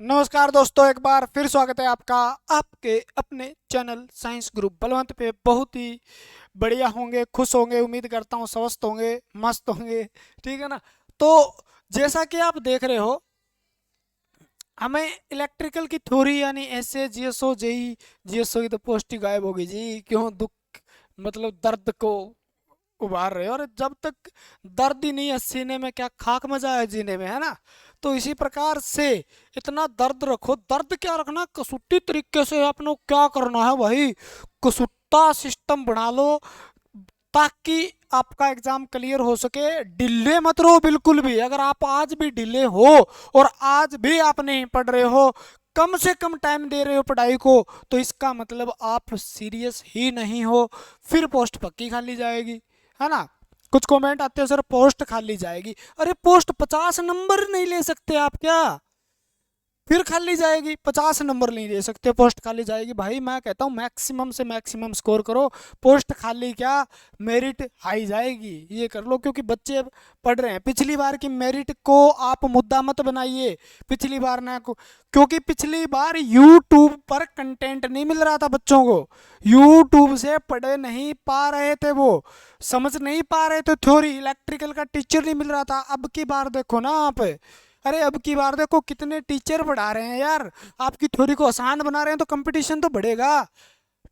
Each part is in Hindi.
नमस्कार दोस्तों, एक बार फिर स्वागत है आपका आपके अपने चैनल साइंस ग्रुप बलवंत पे। बहुत ही बढ़िया होंगे, खुश होंगे, उम्मीद करता हूँ स्वस्थ होंगे, मस्त होंगे। ठीक है ना। तो जैसा कि आप देख रहे हो, हमें इलेक्ट्रिकल की थ्योरी यानी ऐसे जीएसओ जेई जीएसओ की तो पोस्ट ही गायब होगी जी। क्यों दुख मतलब दर्द को उभार रहे हो, और जब तक दर्द ही नहीं है सीने में, क्या खाक मजा है जीने में, है ना। तो इसी प्रकार से इतना दर्द रखो, दर्द क्या रखना, कसूती तरीके से आपने क्या करना है भाई, कसूता सिस्टम बना लो ताकि आपका एग्जाम क्लियर हो सके। डिले मत रहो बिल्कुल भी। अगर आप आज भी डिले हो और आज भी आप नहीं पढ़ रहे हो, कम से कम टाइम दे रहे हो पढ़ाई को, तो इसका मतलब आप सीरियस ही नहीं हो। फिर पोस्ट पक्की खाली जाएगी, है ना। कुछ कमेंट आते हैं सर पोस्ट खाली जाएगी। अरे पोस्ट 50 नंबर नहीं ले सकते आप क्या? फिर खाली जाएगी। 50 नंबर नहीं दे सकते, पोस्ट खाली जाएगी। भाई मैं कहता हूँ मैक्सिमम से मैक्सिमम स्कोर करो। पोस्ट खाली क्या, मेरिट हाई जाएगी, ये कर लो। क्योंकि बच्चे पढ़ रहे हैं। पिछली बार की मेरिट को आप मुद्दा मत बनाइए। पिछली बार ना को, क्योंकि पिछली बार यूट्यूब पर कंटेंट नहीं मिल रहा था बच्चों को। यूट्यूब से पढ़ नहीं पा रहे थे, वो समझ नहीं पा रहे थे थ्योरी। इलेक्ट्रिकल का टीचर नहीं मिल रहा था। अब की बार देखो ना आप, अरे अब की बार देखो कितने टीचर पढ़ा रहे हैं यार। आपकी थ्योरी को आसान बना रहे हैं, तो कंपटीशन तो बढ़ेगा।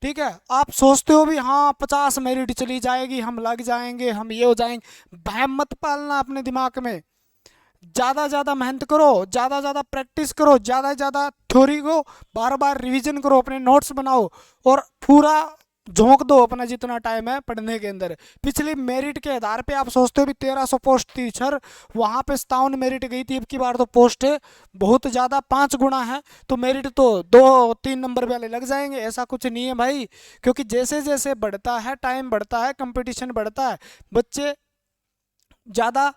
ठीक है। आप सोचते हो भी हाँ 50 मेरिट चली जाएगी, हम लग जाएंगे, हम ये हो जाएंगे। भय मत पालना अपने दिमाग में। ज़्यादा ज़्यादा मेहनत करो, ज़्यादा ज़्यादा प्रैक्टिस करो, ज़्यादा ज़्यादा थ्योरी को बार बार रिवीजन करो, अपने नोट्स बनाओ और पूरा झोंक दो अपना जितना टाइम है पढ़ने के अंदर। पिछली मेरिट के आधार पे आप सोचते हो भी 1300 पोस्ट थी सर, वहाँ पे 57 मेरिट गई थी। अब की बार तो पोस्ट है बहुत ज़्यादा, 5 गुना है, तो मेरिट तो 2-3 नंबर वाले लग जाएंगे। ऐसा कुछ नहीं है भाई। क्योंकि जैसे जैसे बढ़ता है टाइम, बढ़ता है कंपटीशन, बढ़ता है, बच्चे ज़्यादा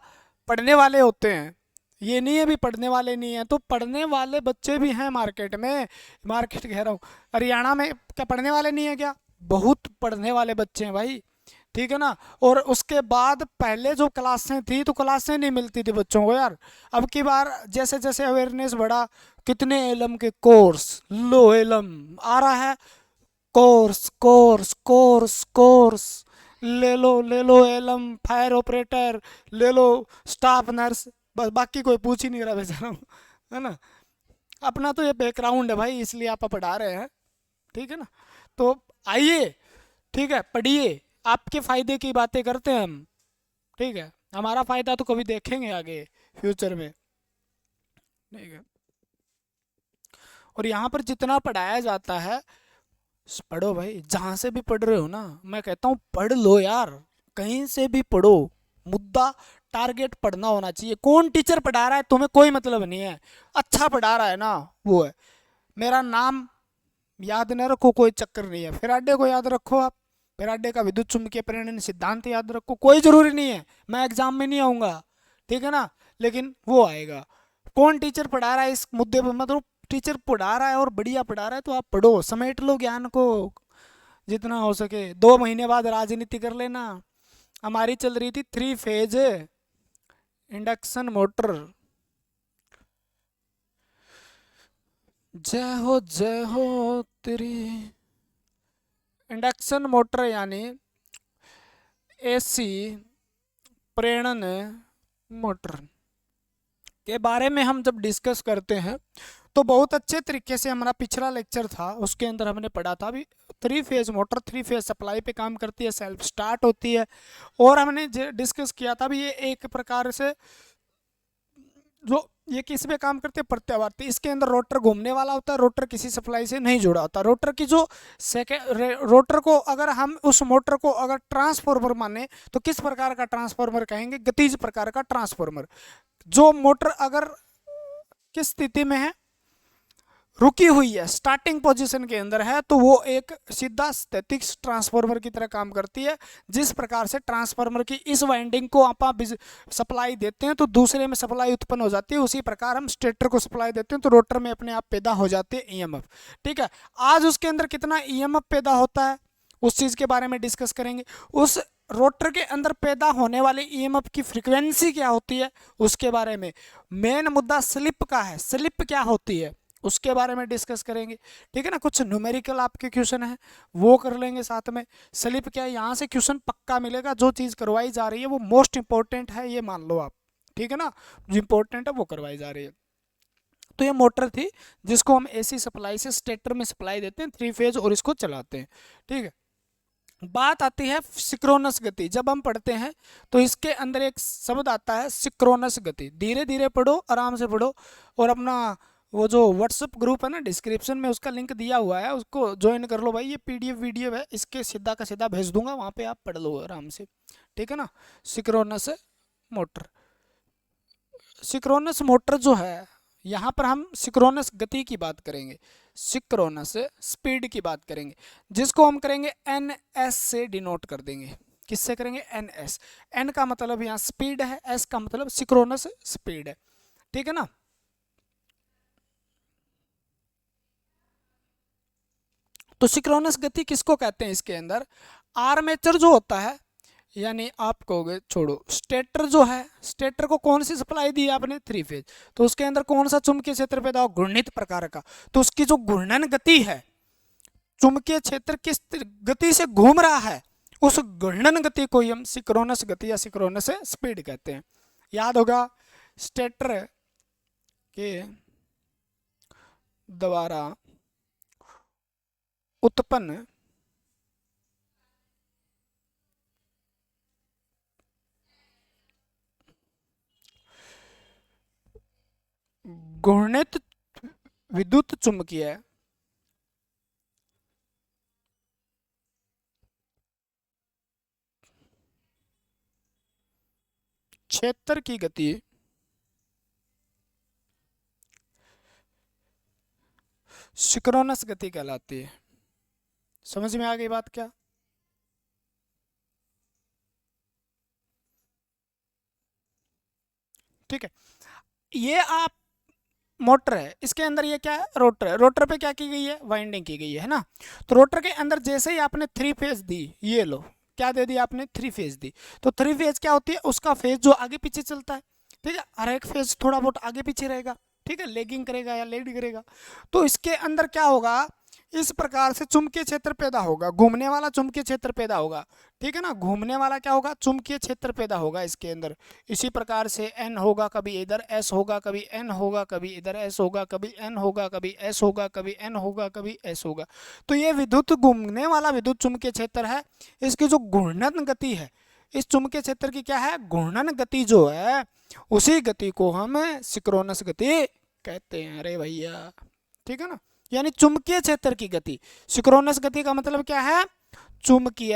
पढ़ने वाले होते हैं। ये नहीं है भी पढ़ने वाले नहीं है, तो पढ़ने वाले बच्चे भी हैं मार्केट में। मार्केट कह रहा हूँ, हरियाणा में क्या पढ़ने वाले नहीं है क्या? बहुत पढ़ने वाले बच्चे हैं भाई। ठीक है ना। और उसके बाद पहले जो क्लासें थी, तो क्लासें नहीं मिलती थी बच्चों को यार। अब की बार जैसे जैसे अवेयरनेस बढ़ा, कितने एलम के कोर्स, लो एलम आ रहा है, कोर्स कोर्स कोर्स कोर्स, ले लो एलम फायर ऑपरेटर, ले लो स्टाफ नर्स। बस बाकी कोई पूछ ही नहीं रहा बेचारा, है ना। अपना तो ये बैकग्राउंड है भाई, इसलिए आप पढ़ा रहे हैं। ठीक है ना। तो आइए, ठीक है, पढ़िए। आपके फायदे की बातें करते हैं हम। ठीक है। हमारा फायदा तो कभी देखेंगे आगे फ्यूचर में। ठीक है। और यहाँ पर जितना पढ़ाया जाता है, पढ़ो भाई। जहां से भी पढ़ रहे हो ना, मैं कहता हूँ पढ़ लो यार। कहीं से भी पढ़ो, मुद्दा टारगेट पढ़ना होना चाहिए। कौन टीचर पढ़ा रहा है तुम्हें कोई मतलब नहीं है, अच्छा पढ़ा रहा है ना वो है। मेरा नाम याद न रखो, कोई चक्कर नहीं है। फेराडे को याद रखो आप, फेराडे का विद्युत चुम्बकीय प्रेरण सिद्धांत याद रखो, कोई जरूरी नहीं है मैं एग्जाम में नहीं आऊंगा। ठीक है ना। लेकिन वो आएगा। कौन टीचर पढ़ा रहा है इस मुद्दे पर, मतलब टीचर पढ़ा रहा है और बढ़िया पढ़ा रहा है, तो आप पढ़ो, समेट लो ज्ञान को जितना हो सके। 2 महीने बाद राजनीति कर लेना। हमारी चल रही थी 3 फेज इंडक्शन मोटर। जय हो तेरी। इंडक्शन मोटर यानी एसी प्रेरण मोटर के बारे में हम जब डिस्कस करते हैं, तो बहुत अच्छे तरीके से हमारा पिछला लेक्चर था, उसके अंदर हमने पढ़ा था भी 3 फेज मोटर 3 फेज सप्लाई पे काम करती है, सेल्फ स्टार्ट होती है। और हमने डिस्कस किया था भी ये एक प्रकार से जो ये किस पे काम करते हैं, प्रत्यावर्ती। इसके अंदर रोटर घूमने वाला होता है, रोटर किसी सप्लाई से नहीं जुड़ा होता। रोटर की जो रोटर को अगर हम उस मोटर को अगर ट्रांसफार्मर माने, तो किस प्रकार का ट्रांसफार्मर कहेंगे? गतिज प्रकार का ट्रांसफार्मर। जो मोटर अगर किस स्थिति में है, रुकी हुई है, स्टार्टिंग पोजीशन के अंदर है, तो वो एक सीधा स्थैतिक ट्रांसफार्मर की तरह काम करती है। जिस प्रकार से ट्रांसफार्मर की इस वाइंडिंग को आप सप्लाई देते हैं तो दूसरे में सप्लाई उत्पन्न हो जाती है, उसी प्रकार हम स्टेटर को सप्लाई देते हैं तो रोटर में अपने आप पैदा हो जाते हैं ईएमएफ। ठीक है। आज उसके अंदर कितना ईएमएफ पैदा होता है उस चीज़ के बारे में डिस्कस करेंगे। उस रोटर के अंदर पैदा होने वाले ईएमएफ की फ्रीक्वेंसी क्या होती है उसके बारे में। मेन मुद्दा स्लिप का है। स्लिप क्या होती है, उसके बारे में डिस्कस करेंगे। ठीक है ना, कुछ न्यूमेरिकल आपके क्वेश्चन है वो कर लेंगे साथ में। स्लिप क्या है, यहाँ से क्वेश्चन पक्का मिलेगा, जो चीज़ करवाई जा रही है वो मोस्ट इंपॉर्टेंट है, ये मान लो आप। ठीक है ना, जो इंपॉर्टेंट है वो करवाई जा रही है। तो ये मोटर थी जिसको हम एसी सप्लाई से स्टेटर में सप्लाई देते हैं 3 फेज और इसको चलाते हैं। ठीक है, बात आती है सिक्रोनस गति। जब हम पढ़ते हैं तो इसके अंदर एक शब्द आता है सिक्रोनस गति। धीरे धीरे पढ़ो, आराम से पढ़ो, और अपना वो जो व्हाट्सएप ग्रुप है ना, डिस्क्रिप्शन में उसका लिंक दिया हुआ है, उसको ज्वाइन कर लो भाई। ये पीडीएफ वीडियो है, इसके सीधा का सीधा भेज दूंगा, वहाँ पे आप पढ़ लो आराम से। ठीक है ना, सिक्रोनस मोटर। सिक्रोनस मोटर जो है, यहाँ पर हम सिक्रोनस गति की बात करेंगे, सिक्रोनस स्पीड की बात करेंगे, जिसको हम करेंगे एन एस से डिनोट कर देंगे। किससे करेंगे, एन एस। एन का मतलब यहाँ स्पीड है, एस का मतलब सिक्रोनस स्पीड है। ठीक है ना, तो सिक्रोनस गति किसको कहते हैं, इसके अंदर आर्मेचर जो होता है, यानी आप कहोगे छोड़ो, स्टेटर जो है, स्टेटर को कौन सी सप्लाई दी है आपने, 3 फेज, तो उसके अंदर कौन सा चुंबकीय क्षेत्र पैदा हो, घूर्णित प्रकार का। तो उसकी जो घूर्णन गति है, चुंबकीय क्षेत्र किस गति से घूम रहा है, उस घूर्णन गति को ही हम सिक्रोनस गति या सिक्रोनस स्पीड कहते हैं। याद होगा, स्टेटर के द्वारा उत्पन्न घूर्णित विद्युत चुंबकीय क्षेत्र की गति सिक्रोनस गति कहलाती है। समझ में आ गई बात क्या? ठीक है, ये आप मोटर है, इसके अंदर ये क्या है, रोटर है। रोटर पे क्या की गई है, वाइंडिंग की गई है ना। तो रोटर के अंदर जैसे ही आपने 3 फेज दी, ये लो क्या दे दी आपने, 3 फेज दी। तो 3 फेज क्या होती है, उसका फेज जो आगे पीछे चलता है। ठीक है, हर एक फेज थोड़ा बहुत आगे पीछे रहेगा। ठीक है, लेगिंग करेगा या लीड करेगा। तो इसके अंदर क्या होगा, इस प्रकार से चुंबकीय क्षेत्र पैदा होगा, घूमने वाला चुंबकीय क्षेत्र पैदा होगा। ठीक है ना, घूमने वाला क्या होगा, चुंबकीय क्षेत्र पैदा होगा इसके अंदर। इसी प्रकार से एन होगा, कभी इधर एस होगा, कभी एन होगा, कभी इधर एस होगा, कभी एन होगा, कभी एस होगा, कभी एन होगा, कभी एस होगा। तो ये विद्युत घूमने वाला विद्युत चुंबकीय क्षेत्र है। इसकी जो घूर्णन गति है, इस चुंबकीय क्षेत्र की क्या है, घूर्णन गति जो है, उसी गति को हम सिक्रोनस गति कहते हैं। अरे भैया, ठीक है ना, यानी चुंबकीय क्षेत्र की गति। सिक्रोनस गति का मतलब क्या है, चुंबकीय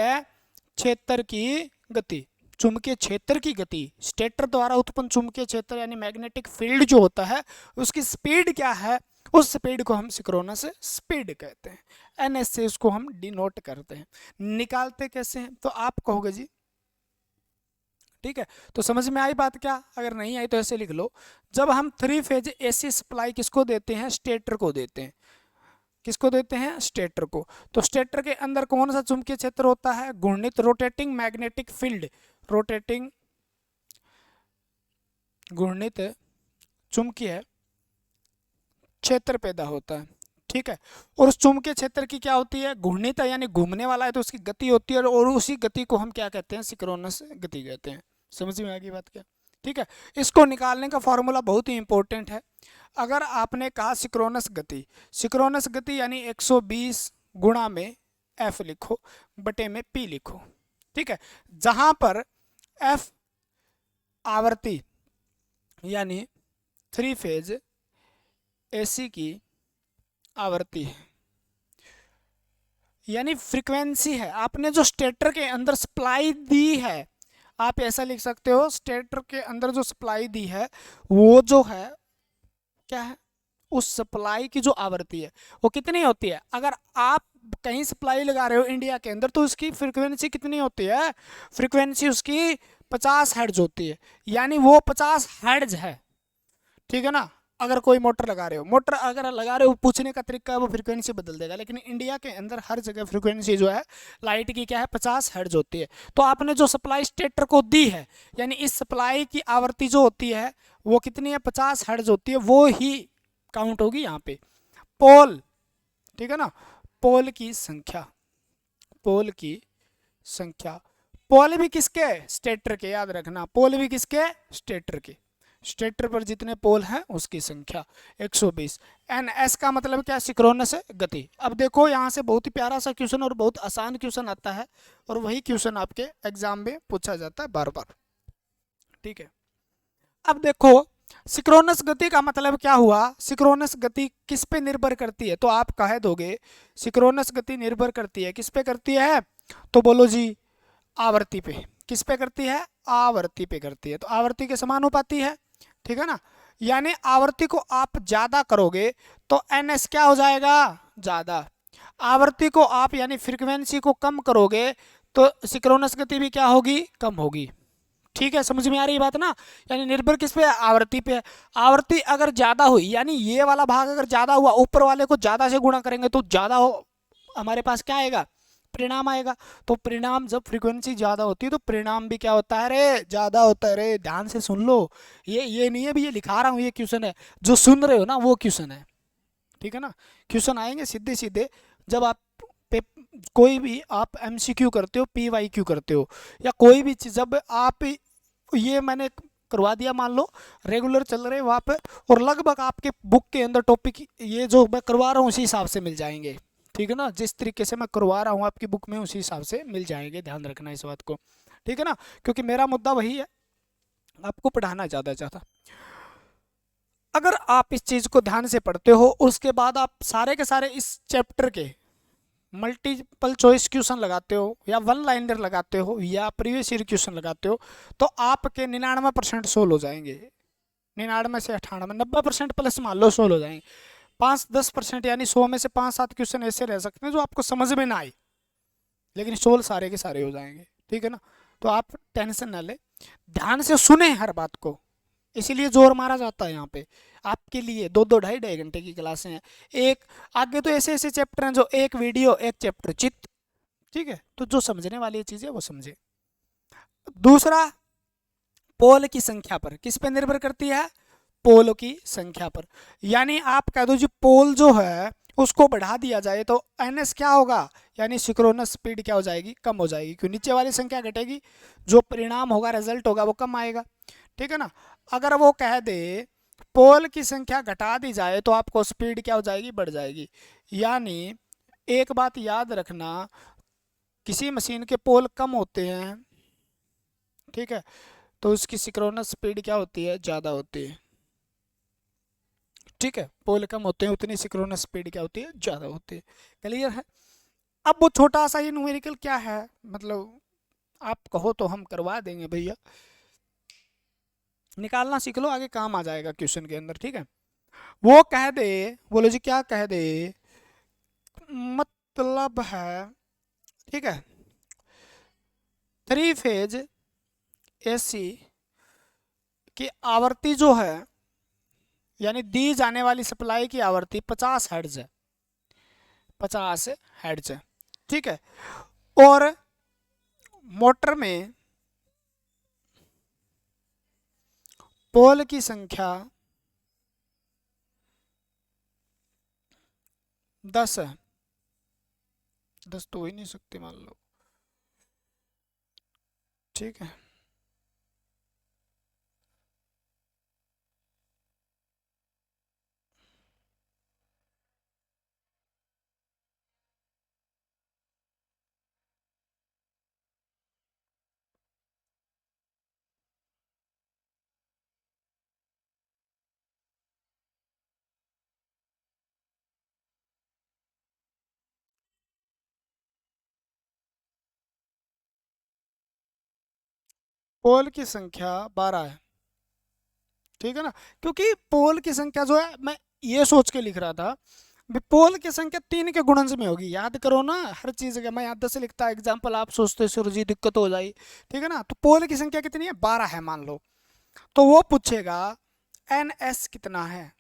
क्षेत्र की गति। चुंबकीय क्षेत्र की गति, स्टेटर द्वारा उत्पन्न चुंबकीय क्षेत्र यानी मैग्नेटिक फील्ड जो होता है, उसकी स्पीड क्या है, उस स्पीड को हम सिक्रोनस स्पीड कहते हैं। एनएस से उसको हम डिनोट करते हैं। निकालते कैसे हैं, तो आप कहोगे जी। ठीक है, तो समझ में आई बात क्या? अगर नहीं आई तो ऐसे लिख लो, जब हम 3 फेज एसी सप्लाई किसको देते हैं, स्टेटर को देते हैं। किसको देते हैं, स्टेटर को। तो स्टेटर के अंदर कौन सा चुंबकीय क्षेत्र होता है, घूर्णित रोटेटिंग मैग्नेटिक फील्ड, रोटेटिंग घूर्णित चुंबकीय क्षेत्र पैदा होता है। ठीक है, और उस चुंबकीय क्षेत्र की क्या होती है, घूर्णित है यानी घूमने वाला है, तो उसकी गति होती है, और उसी गति को हम क्या कहते हैं, सिक्रोनस गति कहते हैं। समझ में आ गई बात क्या? ठीक है, इसको निकालने का फॉर्मूला बहुत ही इंपॉर्टेंट है। अगर आपने कहा सिक्रोनस गति, सिक्रोनस गति यानी 120 गुणा में एफ लिखो, बटे में पी लिखो। ठीक है, जहां पर एफ आवृत्ति यानी 3 फेज एसी की आवृत्ति है, यानी फ्रीक्वेंसी है। आपने जो स्टेटर के अंदर सप्लाई दी है, आप ऐसा लिख सकते हो, स्टेटर के अंदर जो सप्लाई दी है वो जो है क्या है, उस सप्लाई की जो आवृत्ति है वो कितनी होती है। अगर आप कहीं सप्लाई लगा रहे हो इंडिया के अंदर, तो उसकी फ्रीक्वेंसी कितनी होती है, फ्रीक्वेंसी उसकी 50 हर्ट्ज होती है, यानी वो 50 हर्ट्ज है। ठीक है ना, अगर कोई मोटर लगा रहे हो, मोटर अगर लगा रहे हो, पूछने का तरीका है, वो फ्रीक्वेंसी बदल देगा। लेकिन इंडिया के अंदर हर जगह फ्रीक्वेंसी जो है लाइट की क्या है, 50 हर्ट्ज होती है। तो आपने जो सप्लाई स्टेटर को दी है, यानी इस सप्लाई की आवृत्ति जो होती है वो कितनी है, 50 हर्ट्ज होती है, वो ही काउंट होगी यहाँ पे। पोल, ठीक है ना, पोल की संख्या, पोल की संख्या। पोल भी किसके, स्टेटर के, याद रखना, पोल भी किसके, स्टेटर के, स्टेटर पर जितने पोल हैं उसकी संख्या 120। एन एस का मतलब क्या, सिंक्रोनस गति। अब देखो यहाँ से बहुत ही प्यारा सा क्वेश्चन और बहुत आसान क्वेश्चन आता है, और वही क्वेश्चन आपके एग्जाम में पूछा जाता है बार बार, ठीक है। अब देखो सिंक्रोनस गति का मतलब क्या हुआ, सिंक्रोनस गति किस पे निर्भर करती है, तो आप कह दोगे सिंक्रोनस गति निर्भर करती है, किस पे करती है, तो बोलो जी आवृत्ति पे। किस पे करती है, आवृत्ति पे करती है, तो आवृत्ति के समानुपाती है, ठीक है ना। यानी आवृत्ति को आप ज्यादा करोगे तो एन एस क्या हो जाएगा, ज्यादा। आवृत्ति को आप यानी फ्रीक्वेंसी को कम करोगे तो सिंक्रोनस गति भी क्या होगी, कम होगी, ठीक है। समझ में आ रही बात ना, यानी निर्भर किस पे, आवृत्ति पे। आवृत्ति अगर ज्यादा हुई, यानी ये वाला भाग अगर ज्यादा हुआ, ऊपर वाले को ज्यादा से गुणा करेंगे तो ज्यादा हो, हमारे पास क्या आएगा, परिणाम आएगा। तो परिणाम, जब फ्रीक्वेंसी ज्यादा होती है तो परिणाम भी क्या होता है रे, ज्यादा होता है रे। ध्यान से सुन लो, ये नहीं है भी ये लिखा रहा हूँ, ये क्वेश्चन है, जो सुन रहे हो ना वो क्वेश्चन है, ठीक है ना। क्वेश्चन आएंगे सीधे सीधे, जब आप कोई भी आप एमसीक्यू करते हो, पीवाईक्यू करते हो, या कोई भी चीज, जब आप ये मैंने करवा दिया, मान लो रेगुलर चल रहे वहाँ पे, और लगभग आपके बुक के अंदर टॉपिक ये जो मैं करवा रहा हूँ उसी हिसाब से मिल जाएंगे, ठीक है ना। जिस तरीके से मैं करवा रहा हूँ आपकी बुक में उसी हिसाब से मिल जाएंगे, ध्यान रखना इस बात को, ठीक है ना, क्योंकि मेरा मुद्दा वही है, आपको पढ़ाना ज़्यादा ज़्यादा। अगर आप इस चीज़ को ध्यान से पढ़ते हो, उसके बाद आप सारे के सारे इस चैप्टर के मल्टीपल चॉइस क्वेश्चन लगाते हो, या वन लाइनर लगाते हो, या प्रीवियस ईयर क्वेश्चन लगाते हो, तो आपके 99% सोल्व हो जाएंगे। 99 से 98, 90% प्लस मान लो सोल्व हो जाएंगे। 5-10% यानी 100 में से 5-7 क्वेश्चन ऐसे रह सकते हैं जो आपको समझ में ना आए, लेकिन सोल्व सारे के सारे हो जाएंगे, ठीक है ना। तो आप टेंशन ना ले, ध्यान से सुने हर बात को, इसीलिए जोर मारा जाता है यहाँ पे आपके लिए। 2-2, 2.5-2.5 घंटे की क्लासें हैं, एक आगे तो ऐसे ऐसे चैप्टर हैं जो एक वीडियो एक चैप्टर चित्त, ठीक है। तो जो समझने वाली चीज़ है वो समझे। दूसरा, पोल की संख्या पर, किस पे निर्भर करती है, पोल की संख्या पर। यानी आप कह दो जी पोल जो है उसको बढ़ा दिया जाए तो एन एस क्या होगा, यानी सिंक्रोनस स्पीड क्या हो जाएगी, कम हो जाएगी, क्योंकि नीचे वाली संख्या घटेगी, जो परिणाम होगा, रिजल्ट होगा वो कम आएगा, ठीक है ना। अगर वो कह दे पोल की संख्या घटा दी जाए तो आपको स्पीड क्या हो जाएगी, बढ़ जाएगी। यानी एक बात याद रखना, किसी मशीन के पोल कम होते हैं, ठीक है, तो उसकी सिंक्रोनस स्पीड क्या होती है, ज़्यादा होती है, ठीक है। पोल कम होते हैं उतनी सिंक्रोनस स्पीड क्या होती है, ज़्यादा होती है। क्लियर है। अब वो छोटा सा ये न्यूमेरिकल क्या है, मतलब आप कहो तो हम करवा देंगे भैया, निकालना सीख लो, आगे काम आ जाएगा क्वेश्चन के अंदर, ठीक है। वो कह दे, बोलो जी क्या कह दे, मतलब है, ठीक है, 3 फेज एसी की आवृत्ति जो है, यानी दी जाने वाली सप्लाई की आवृत्ति 50 हर्ट्ज है, 50 हर्ट्ज है, ठीक है। और मोटर में पोल की संख्या 10 है, 10 तो हो ही नहीं सकते मान लो, ठीक है। पोल की संख्या 12 है, ठीक है ना। क्योंकि पोल की संख्या जो है, मैं ये सोच के लिख रहा था पोल की संख्या 3 के गुणज में होगी, याद करो ना हर चीज का, मैं यहाँ 10 लिखता एग्जाम्पल, आप सोचते सर जी दिक्कत हो जाए, ठीक है ना। तो पोल की संख्या कितनी है, 12 है मान लो, तो वो पूछेगा एन एस कितना है,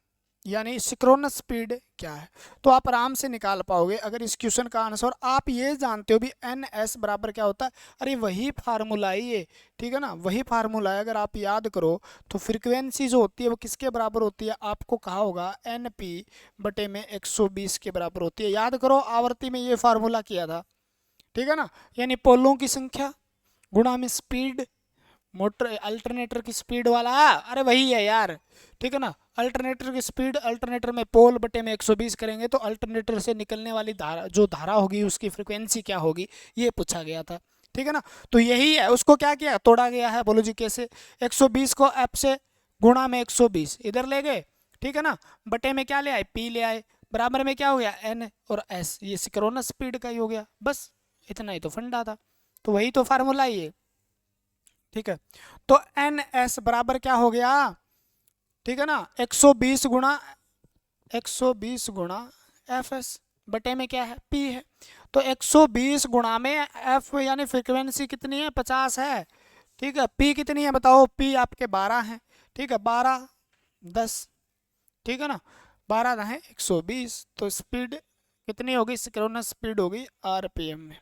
यानी सिंक्रोनस स्पीड क्या है, तो आप आराम से निकाल पाओगे अगर इस क्वेश्चन का आंसर आप ये जानते हो भी एन एस बराबर क्या होता है। अरे वही फार्मूला है ये, ठीक है ना, वही फार्मूला है। अगर आप याद करो तो फ्रीक्वेंसी जो होती है वो किसके बराबर होती है, आपको कहा होगा एन पी बटे में 120 के बराबर होती है। याद करो आवर्ती में ये फार्मूला किया था, ठीक है ना, यानी पोलों की संख्या गुणा में स्पीड, मोटर अल्टरनेटर की स्पीड वाला, अरे वही है यार, ठीक है ना। अल्टरनेटर की स्पीड अल्टरनेटर में पोल बटे में 120 करेंगे तो अल्टरनेटर से निकलने वाली धारा, जो धारा होगी उसकी फ्रीक्वेंसी क्या होगी, ये पूछा गया था, ठीक है ना। तो यही है, उसको क्या किया, तोड़ा गया है। बोलो जी कैसे, 120 को एफ से गुणा में 120 इधर ले गए, ठीक है ना, बटे में क्या ले आए, पी ले आए, बराबर में क्या हो गया एन और एस, ये सिंक्रोनस स्पीड का ही हो गया। बस इतना ही तो फंडा था, तो वही तो फार्मूला ही है, ठीक है। तो एन एस बराबर क्या हो गया, ठीक है ना, 120 गुणा 120 गुणा एफ एस बटे में क्या है, पी है। तो 120 गुणा में एफ यानी फ्रीक्वेंसी कितनी है, 50 है, ठीक है। पी कितनी है बताओ, पी आपके 12 है, ठीक है, 12 10, ठीक है ना, 12 है 120, तो स्पीड कितनी होगी, सिंक्रोनस स्पीड होगी आरपीएम में।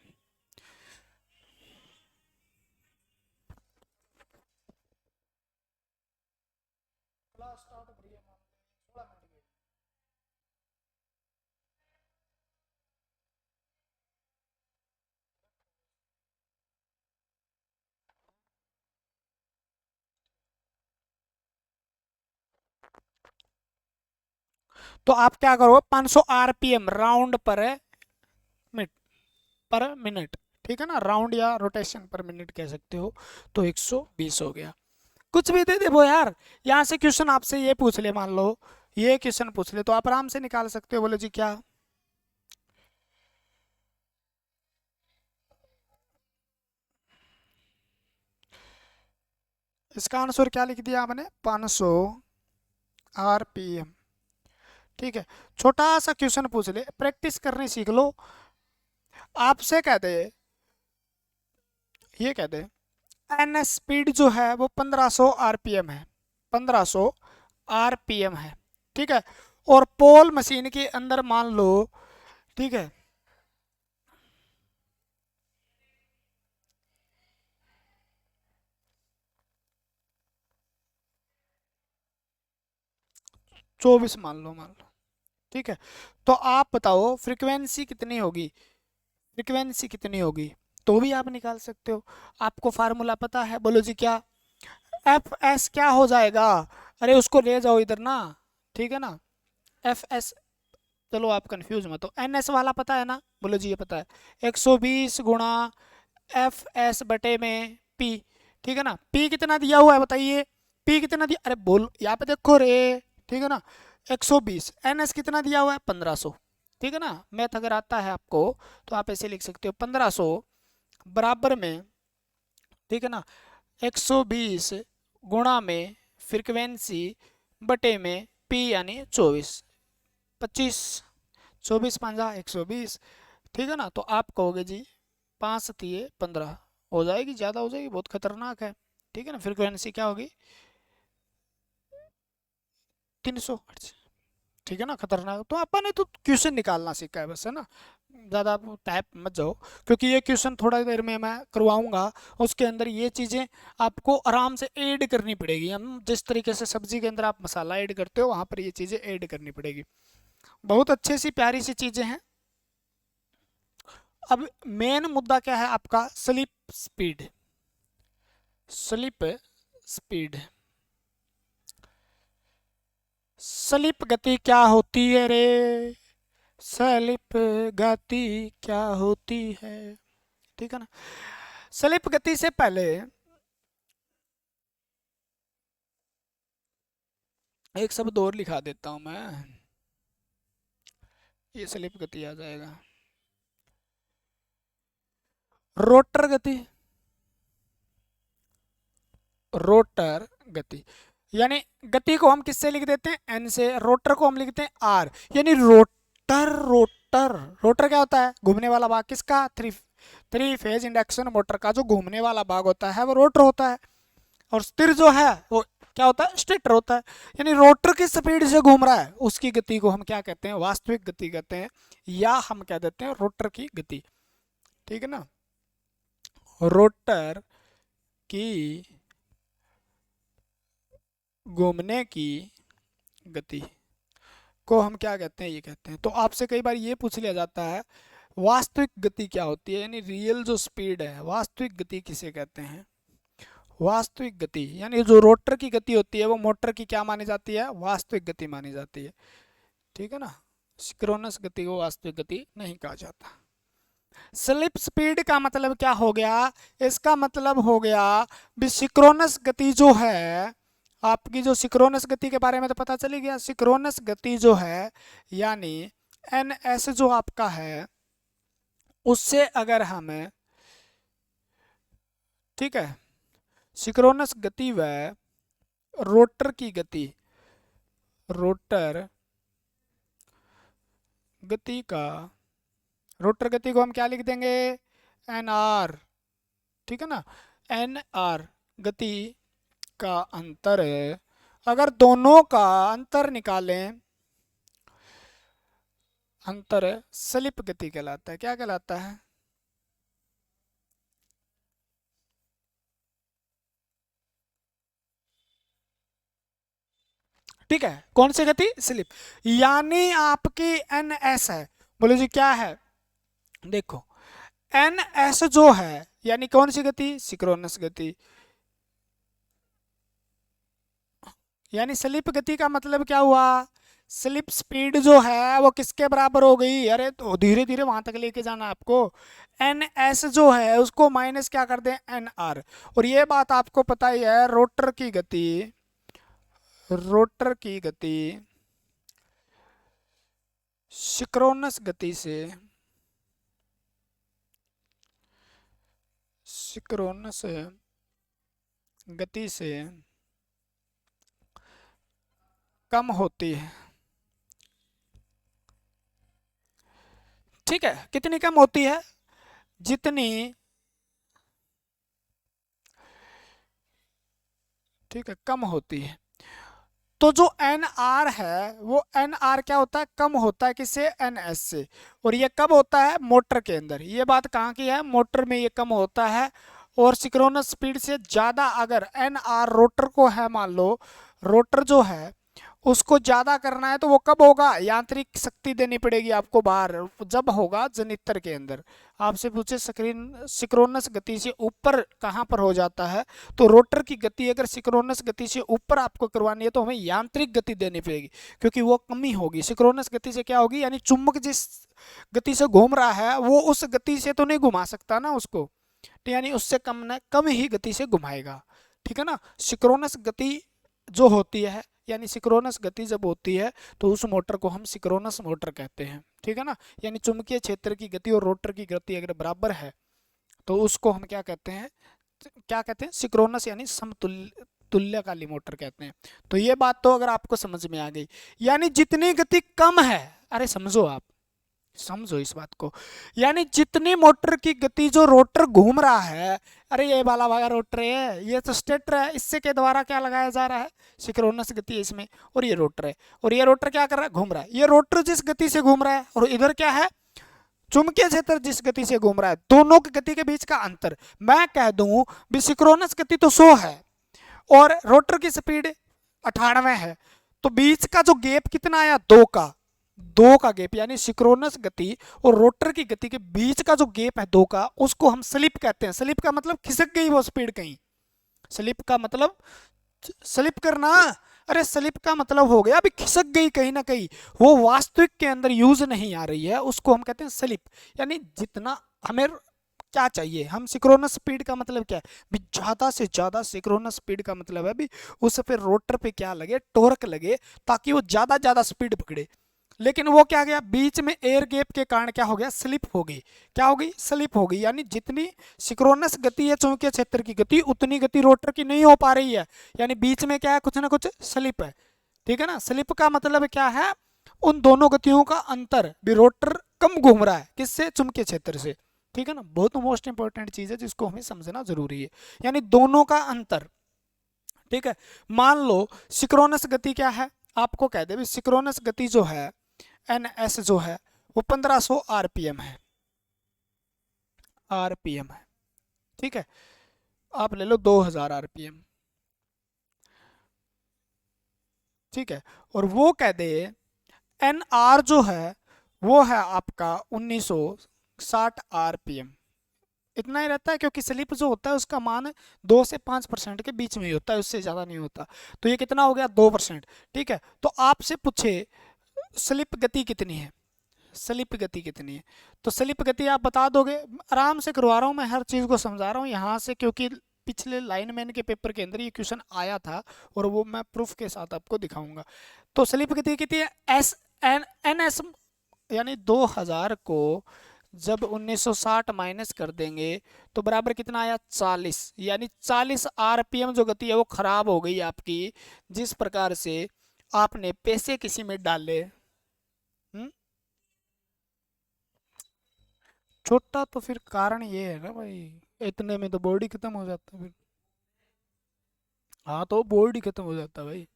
तो आप क्या करो, 500 आरपीएम राउंड मिनट पर मिनट, ठीक है ना, राउंड या रोटेशन पर मिनट कह सकते हो, तो 120 हो गया। कुछ भी दे दे वो यार, यहाँ से क्वेश्चन आपसे ये पूछ ले, मान लो ये क्वेश्चन पूछ ले तो आप आराम से निकाल सकते हो। बोलो जी क्या, इसका आंसर क्या लिख दिया आपने, 500 आरपीएम, ठीक है। छोटा सा क्वेश्चन पूछ ले, प्रैक्टिस करनी सीख लो। आपसे कहते, ये कहते एन स्पीड जो है वो 1500 आरपीएम है, 1500 आरपीएम है, ठीक है। और पोल मशीन के अंदर मान लो, ठीक है, 24 मान लो, ठीक है। तो आप बताओ फ्रीक्वेंसी कितनी होगी, फ्रीक्वेंसी कितनी होगी, तो भी आप निकाल सकते हो। आपको फार्मूला पता है, बोलो जी क्या, एफ एस क्या हो जाएगा, अरे उसको ले जाओ इधर ना, ठीक है ना, एफ एस, चलो आप कंफ्यूज मत हो, एन एस वाला पता है ना, बोलो जी ये पता है, 120 गुणा एफ एस बटे में पी, ठीक है ना। पी कितना दिया हुआ है बताइए, पी कितना दिया, अरे बोल यहाँ पे देखो रे, ठीक है ना, 120, एन एस कितना दिया हुआ है 1500, ठीक है ना। मैथ अगर आता है आपको तो आप ऐसे लिख सकते हो 1500 बराबर में, ठीक है ना, 120 गुणा में फ्रीक्वेंसी बटे में पी यानी 24, 25, 24 पंजा 120, ठीक है ना। तो आप कहोगे जी 5 सतिये 15 हो जाएगी, ज़्यादा हो जाएगी, बहुत खतरनाक है, ठीक है ना। फ्रीक्वेंसी क्या होगी 300 हर्ट्ज, ठीक है ना, खतरनाक। तो अपन ने तो क्वेश्चन निकालना सीखा है बस, है ना, ज़्यादा आप टाइप मत जाओ, क्योंकि ये क्वेश्चन थोड़ा देर में मैं करवाऊंगा, उसके अंदर ये चीज़ें आपको आराम से ऐड करनी पड़ेगी। हम जिस तरीके से सब्जी के अंदर आप मसाला ऐड करते हो, वहाँ पर ये चीज़ें ऐड करनी पड़ेगी। बहुत अच्छी सी प्यारी सी चीज़ें हैं। अब मेन मुद्दा क्या है आपका, slip speed, slip speed, slip गति क्या होती है रे, स्लिप गति क्या होती है, ठीक है ना। स्लिप गति से पहले एक शब्द और लिखा देता हूं मैं, ये स्लिप गति आ जाएगा, रोटर गति, रोटर गति, यानी गति को हम किससे लिख देते हैं, एन से, रोटर को हम लिखते हैं आर, यानी रोटर, रोटर, रोटर क्या होता है, घूमने वाला भाग किसका, थ्री फेज इंडक्शन मोटर का जो घूमने वाला भाग होता है वो रोटर होता है। और स्थिर जो है वो क्या होता है, स्टेटर होता है। यानी रोटर की स्पीड से घूम रहा है उसकी गति को हम क्या कहते हैं, वास्तविक गति कहते हैं, या हम क्या देते हैं, रोटर की गति। ठीक है ना, रोटर की घूमने की गति को हम क्या कहते हैं, ये कहते हैं। तो आपसे कई बार ये पूछ लिया जाता है वास्तविक गति क्या होती है, यानी रियल जो स्पीड है, वास्तविक गति किसे कहते हैं। वास्तविक गति यानी जो रोटर की गति होती है वो मोटर की क्या मानी जाती है, वास्तविक गति मानी जाती है। ठीक है ना, सिंक्रोनस गति को वास्तविक गति नहीं कहा जाता। स्लिप स्पीड का मतलब क्या हो गया, इसका मतलब हो गया भी सिंक्रोनस गति जो है, आपकी जो सिंक्रोनस गति के बारे में तो पता चली गया। सिंक्रोनस गति जो है यानी एन एस जो आपका है, उससे अगर हम, ठीक है, सिंक्रोनस गति व रोटर की गति, रोटर गति का, रोटर गति को हम क्या लिख देंगे, एन आर। ठीक है ना, एन आर गति का अंतर है। अगर दोनों का अंतर निकालें, अंतर स्लिप गति कहलाता है। क्या कहलाता है, ठीक है, कौन सी गति, स्लिप। यानी आपकी एन एस है, बोले जी क्या है, देखो एन एस जो है यानी कौन सी गति, सिंक्रोनस गति। यानी स्लिप गति का मतलब क्या हुआ, स्लिप स्पीड जो है वो किसके बराबर हो गई, अरे तो धीरे धीरे वहां तक लेके जाना आपको। एन एस जो है उसको माइनस क्या कर दें, एन आर। और ये बात आपको पता ही है, रोटर की गति, रोटर की गति सिंक्रोनस गति से, सिंक्रोनस गति से कम होती है। ठीक है, कितनी कम होती है, जितनी, ठीक है, कम होती है। तो जो एन आर है वो एन आर क्या होता है, कम होता है किससे, एन एस से। और ये कब होता है, मोटर के अंदर। ये बात कहाँ की है, मोटर में ये कम होता है। और सिंक्रोनस स्पीड से ज़्यादा अगर एन आर रोटर को है, मान लो रोटर जो है उसको ज्यादा करना है तो वो कब होगा, यांत्रिक शक्ति देनी पड़ेगी आपको बाहर, जब होगा जनित्र के अंदर। आपसे पूछे स्क्रीन सिंक्रोनस गति से ऊपर कहाँ पर हो जाता है, तो रोटर की गति अगर सिंक्रोनस गति से ऊपर आपको करवानी है तो हमें यांत्रिक गति देनी पड़ेगी, क्योंकि वो कमी होगी। सिंक्रोनस गति से क्या होगी, यानी चुंबक जिस गति से घूम रहा है वो उस गति से तो नहीं घुमा सकता ना उसको, तो यानी उससे कम न कम ही गति से घुमाएगा। ठीक है ना, सिंक्रोनस गति जो होती है, यानी सिंक्रोनस गति जब होती है तो उस मोटर को हम सिंक्रोनस मोटर कहते हैं। ठीक है ना, यानी चुंबकीय क्षेत्र की गति और रोटर की गति अगर बराबर है तो उसको हम क्या कहते हैं, क्या कहते हैं, सिंक्रोनस यानी समतुल्य, तुल्यकाली मोटर कहते हैं। तो ये बात तो अगर आपको समझ में आ गई, यानी जितनी गति कम है, अरे समझो आप, समझो इस बात को, यानी जितनी मोटर की गति जो रोटर घूम रहा है, अरे ये वाला वाला रोटर है, ये तो स्टेटर है, इससे के द्वारा क्या लगाया जा रहा है, सिंक्रोनस गति है इसमें, और ये रोटर है, और ये रोटर क्या कर रहा है, घूम रहा है। ये रोटर जिस गति से घूम रहा है और इधर क्या है, चुंबकीय क्षेत्र जिस गति से घूम रहा है, दोनों की गति के बीच का अंतर मैं कह दूं भी सिंक्रोनस गति तो 100 है और रोटर की स्पीड 98 है, तो बीच का जो गैप कितना आया, 2 का, 2 का गैप, यानी सिंक्रोनस गति और रोटर की गति के बीच का जो गैप है 2 का, उसको हम स्लिप कहते हैं। स्लिप का मतलब खिसक गई वो स्पीड कहीं, स्लिप का मतलब स्लिप करना, अरे स्लिप का मतलब हो गया अभी खिसक गई कहीं ना कहीं, वो वास्तविक के अंदर यूज नहीं आ रही है, उसको हम कहते हैं स्लिप। यानी जितना हमें क्या चाहिए, हम सिंक्रोनस स्पीड का मतलब क्या है भी, ज्यादा से ज्यादा सिंक्रोनस स्पीड का मतलब है भी उस पे रोटर पे क्या लगे, टॉर्क लगे, ताकि वो ज्यादा ज्यादा स्पीड पकड़े। लेकिन वो क्या गया, बीच में एयर गैप के कारण क्या हो गया, स्लिप हो गई। क्या हो गई, स्लिप हो गई। यानी जितनी सिंक्रोनस गति है चुंबकीय क्षेत्र की गति, उतनी गति रोटर की नहीं हो पा रही है, यानी बीच में क्या है, कुछ ना कुछ स्लिप है। ठीक है ना, स्लिप का मतलब क्या है, उन दोनों गतियों का अंतर, भी रोटर कम घूम रहा है किससे, चुंबकीय क्षेत्र से। ठीक है ना, बहुत मोस्ट इंपॉर्टेंट चीज है जिसको हमें समझना जरूरी है, यानी दोनों का अंतर। ठीक है। मान लो सिक्रोनस गति क्या है, आपको कह दे सिक्रोनस गति जो है एन एस जो है वो 1500 आरपीएम है, आरपीएम है। ठीक है, आप ले लो 2000 आरपीएम। ठीक है, और वो कह दे एन आर जो है वो है आपका 1960 आरपीएम। इतना ही रहता है क्योंकि स्लिप जो होता है उसका मान 2 से 5% के बीच में ही होता है, उससे ज़्यादा नहीं होता। तो ये कितना हो गया 2%। ठीक है, तो आपसे पूछे स्लिप गति कितनी है, स्लिप गति कितनी है, तो स्लिप गति आप बता दोगे। आराम से करवा रहा हूँ मैं, हर चीज़ को समझा रहा हूँ यहाँ से, क्योंकि पिछले लाइनमैन के पेपर के अंदर ये क्वेश्चन आया था और वो मैं प्रूफ के साथ आपको दिखाऊंगा। तो स्लिप गति कितनी है, एस एन एन एस यानी 2000 को जब 1960 माइनस कर देंगे तो बराबर कितना आया 40, यानी 40 आरपीएम जो गति है वो खराब हो गई आपकी, जिस प्रकार से आपने पैसे किसी में डाले। छोटा तो फिर कारण ये है ना भाई, इतने में तो बोर्ड ही खत्म हो जाता फिर। हाँ तो बोर्ड ही खत्म हो जाता भाई।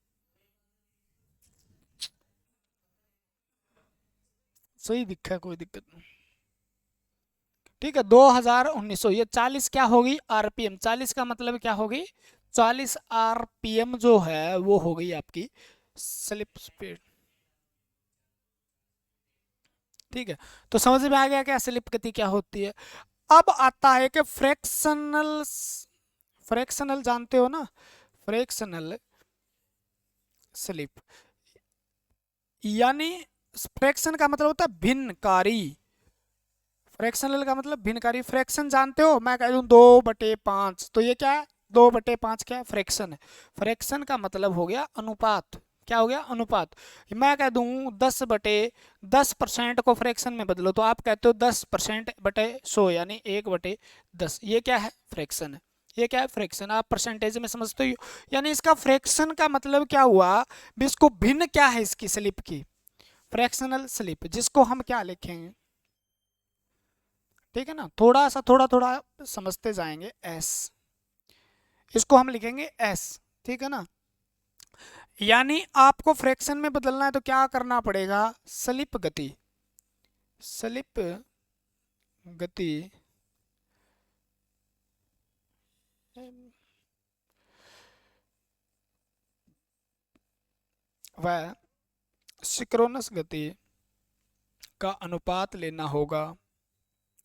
सही दिखा, कोई दिक्कत नहीं। ठीक है, 2000 1900 ये 40 क्या होगी आरपीएम, 40 का मतलब क्या होगी, 40 आरपीएम जो है वो हो गई आपकी स्लिप स्पीड। ठीक है, तो समझ में आ गया क्या स्लिप गति क्या होती है। अब आता है कि फ्रैक्शनल, फ्रैक्शनल जानते हो ना, फ्रैक्शनल स्लिप, यानी फ्रैक्शन का मतलब होता है भिन्नकारी, फ्रैक्शनल का मतलब भिन्नकारी। फ्रैक्शन जानते हो, मैं कह दूं 2/5, तो ये क्या है 2/5 क्या है फ्रैक्शन है। फ्रैक्शन का मतलब हो गया अनुपात, क्या हो गया अनुपात। मैं कह दूं 10/10% को फ्रैक्शन में बदलो तो आप कहते हो 10%/100 यानी 1/10, ये क्या है फ्रैक्शन है, ये क्या है फ्रैक्शन। आप परसेंटेज में समझते हो, यानी इसका फ्रैक्शन का मतलब क्या हुआ, भी इसको भिन्न क्या है इसकी स्लिप की, फ्रैक्शनल स्लिप, जिसको हम क्या लिखेंगे, ठीक है ना, थोड़ा सा थोड़ा थोड़ा समझते जाएंगे। एस, इसको हम लिखेंगे एस, ठीक है ना। यानी आपको फ्रैक्शन में बदलना है तो क्या करना पड़ेगा, स्लिप गति, स्लिप गति व सिंक्रोनस गति का अनुपात लेना होगा।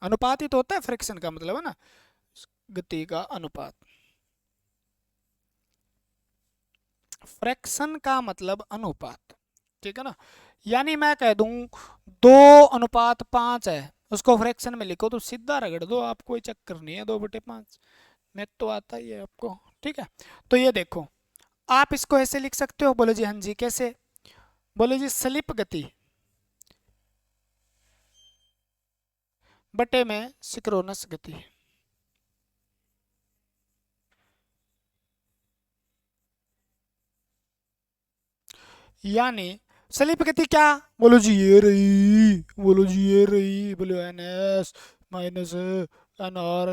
अनुपात ही तो होता है फ्रैक्शन का मतलब, है ना, गति का अनुपात। फ्रैक्शन का मतलब अनुपात, ठीक है ना। यानी मैं कह दूं 2:5 है, उसको फ्रैक्शन में लिखो तो सीधा रगड़ दो, आप कोई चक्कर नहीं है, 2/5 मैथ तो आता ही है आपको। ठीक है, तो ये देखो आप इसको ऐसे लिख सकते हो, बोलो जी हाँ जी कैसे, बोलो जी स्लिप गति बटे में सिंक्रोनस गति। यानी स्लिप गति क्या, बोलो जी ये रही, बोलो जी ये रही, बोलो N S minus N R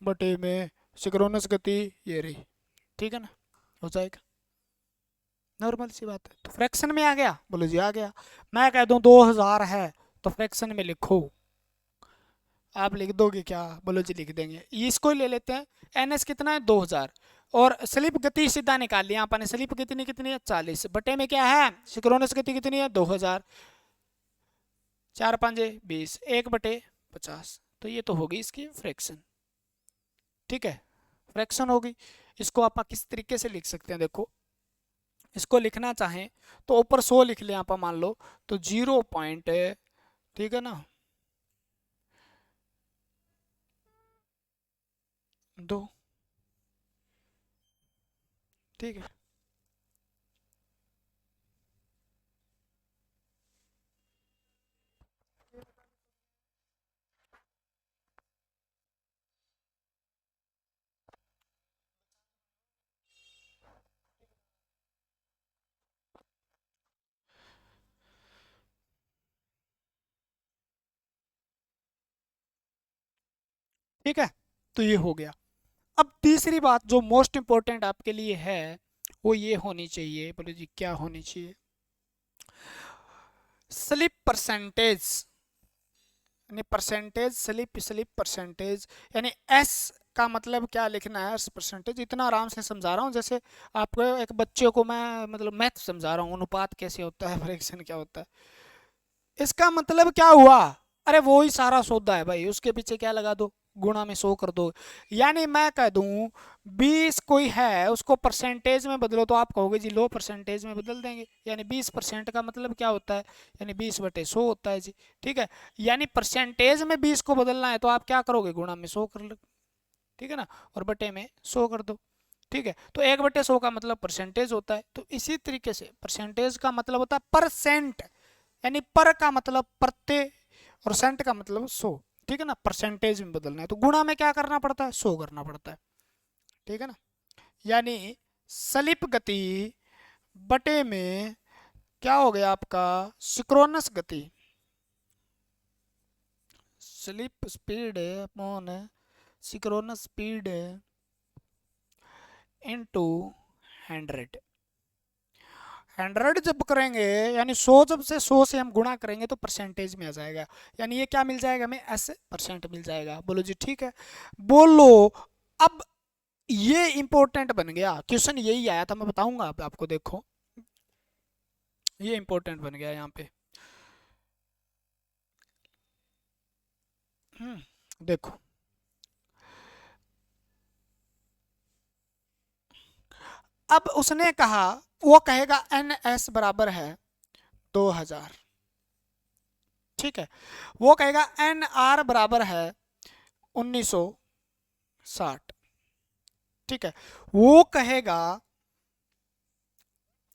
बटे में सिंक्रोनस गति ये रही। ठीक है ना, हो जाएगा, नॉर्मल सी बात है। तो फ्रैक्शन में आ गया, बोलो जी आ गया। मैं कह दूं 2000 है तो फ्रैक्शन में लिखो, आप लिख दोगे क्या, बोलो जी लिख देंगे। ये इसको ही ले लेते हैं, एन एस कितना है 2000, और स्लिप गति सीधा निकाल लिया अपन ने, स्लिप कितनी कितनी है 40 बटे में क्या है सिंक्रोनस गति कितनी है 2000, 4×5 = 20, 1/50, तो ये तो होगी इसकी फ्रैक्शन। ठीक है, फ्रैक्शन होगी। इसको आप किस तरीके से लिख सकते हैं देखो, इसको लिखना चाहें तो ऊपर 100 लिख लें आप, मान लो तो 0 पॉइंट, ठीक है ना, 2, ठीक है। ठीक है, तो ये हो गया। अब तीसरी बात जो मोस्ट इंपॉर्टेंट आपके लिए है वो ये होनी चाहिए, बोलो जी क्या होनी चाहिए, स्लिप परसेंटेज, यानी परसेंटेज स्लिप, स्लिप परसेंटेज, यानी एस का मतलब क्या लिखना है, एस परसेंटेज। इतना आराम से समझा रहा हूँ जैसे आपको एक बच्चे को मैं मतलब मैथ समझा रहा हूँ, अनुपात कैसे होता है, फ्रैक्शन क्या होता है। इसका मतलब क्या हुआ, अरे वो ही सारा सौदा है भाई, उसके पीछे क्या लगा दो, गुणा में 100 कर दो। यानी मैं कह दूं 20 कोई है, उसको परसेंटेज में बदलो तो आप कहोगे जी लो परसेंटेज में बदल देंगे, यानी 20% का मतलब क्या होता है, यानी 20/100 होता है जी। ठीक है, यानी परसेंटेज में 20 को बदलना है तो आप क्या करोगे, गुणा में 100 कर लो, ठीक है ना, और बटे में 100 कर दो। ठीक है, तो 1/100 का मतलब परसेंटेज होता है। तो इसी तरीके से परसेंटेज का मतलब होता है परसेंट, यानी पर का मतलब प्रत्यय और सेंट का मतलब 100। ठीक है ना, परसेंटेज में बदलना है तो गुणा में क्या करना पड़ता है, 100 करना पड़ता है। ठीक है ना, यानी स्लिप गति बटे में क्या हो गया आपका, सिक्रोनस गति, slip speed upon synchronous speed into 100। 100 जब करेंगे यानी 100, जब से 100 से हम गुणा करेंगे तो परसेंटेज में आ जाएगा, यानी ये क्या मिल जाएगा हमें, एस परसेंट मिल जाएगा। बोलो जी ठीक है, बोलो। अब ये इंपॉर्टेंट बन गया, क्वेश्चन यही आया था, मैं बताऊंगा अब आपको, देखो ये इंपॉर्टेंट बन गया यहाँ पे। देखो अब उसने कहा, वो कहेगा एन एस बराबर है 2000, ठीक है, वो कहेगा एन आर बराबर है 1960, ठीक है, वो कहेगा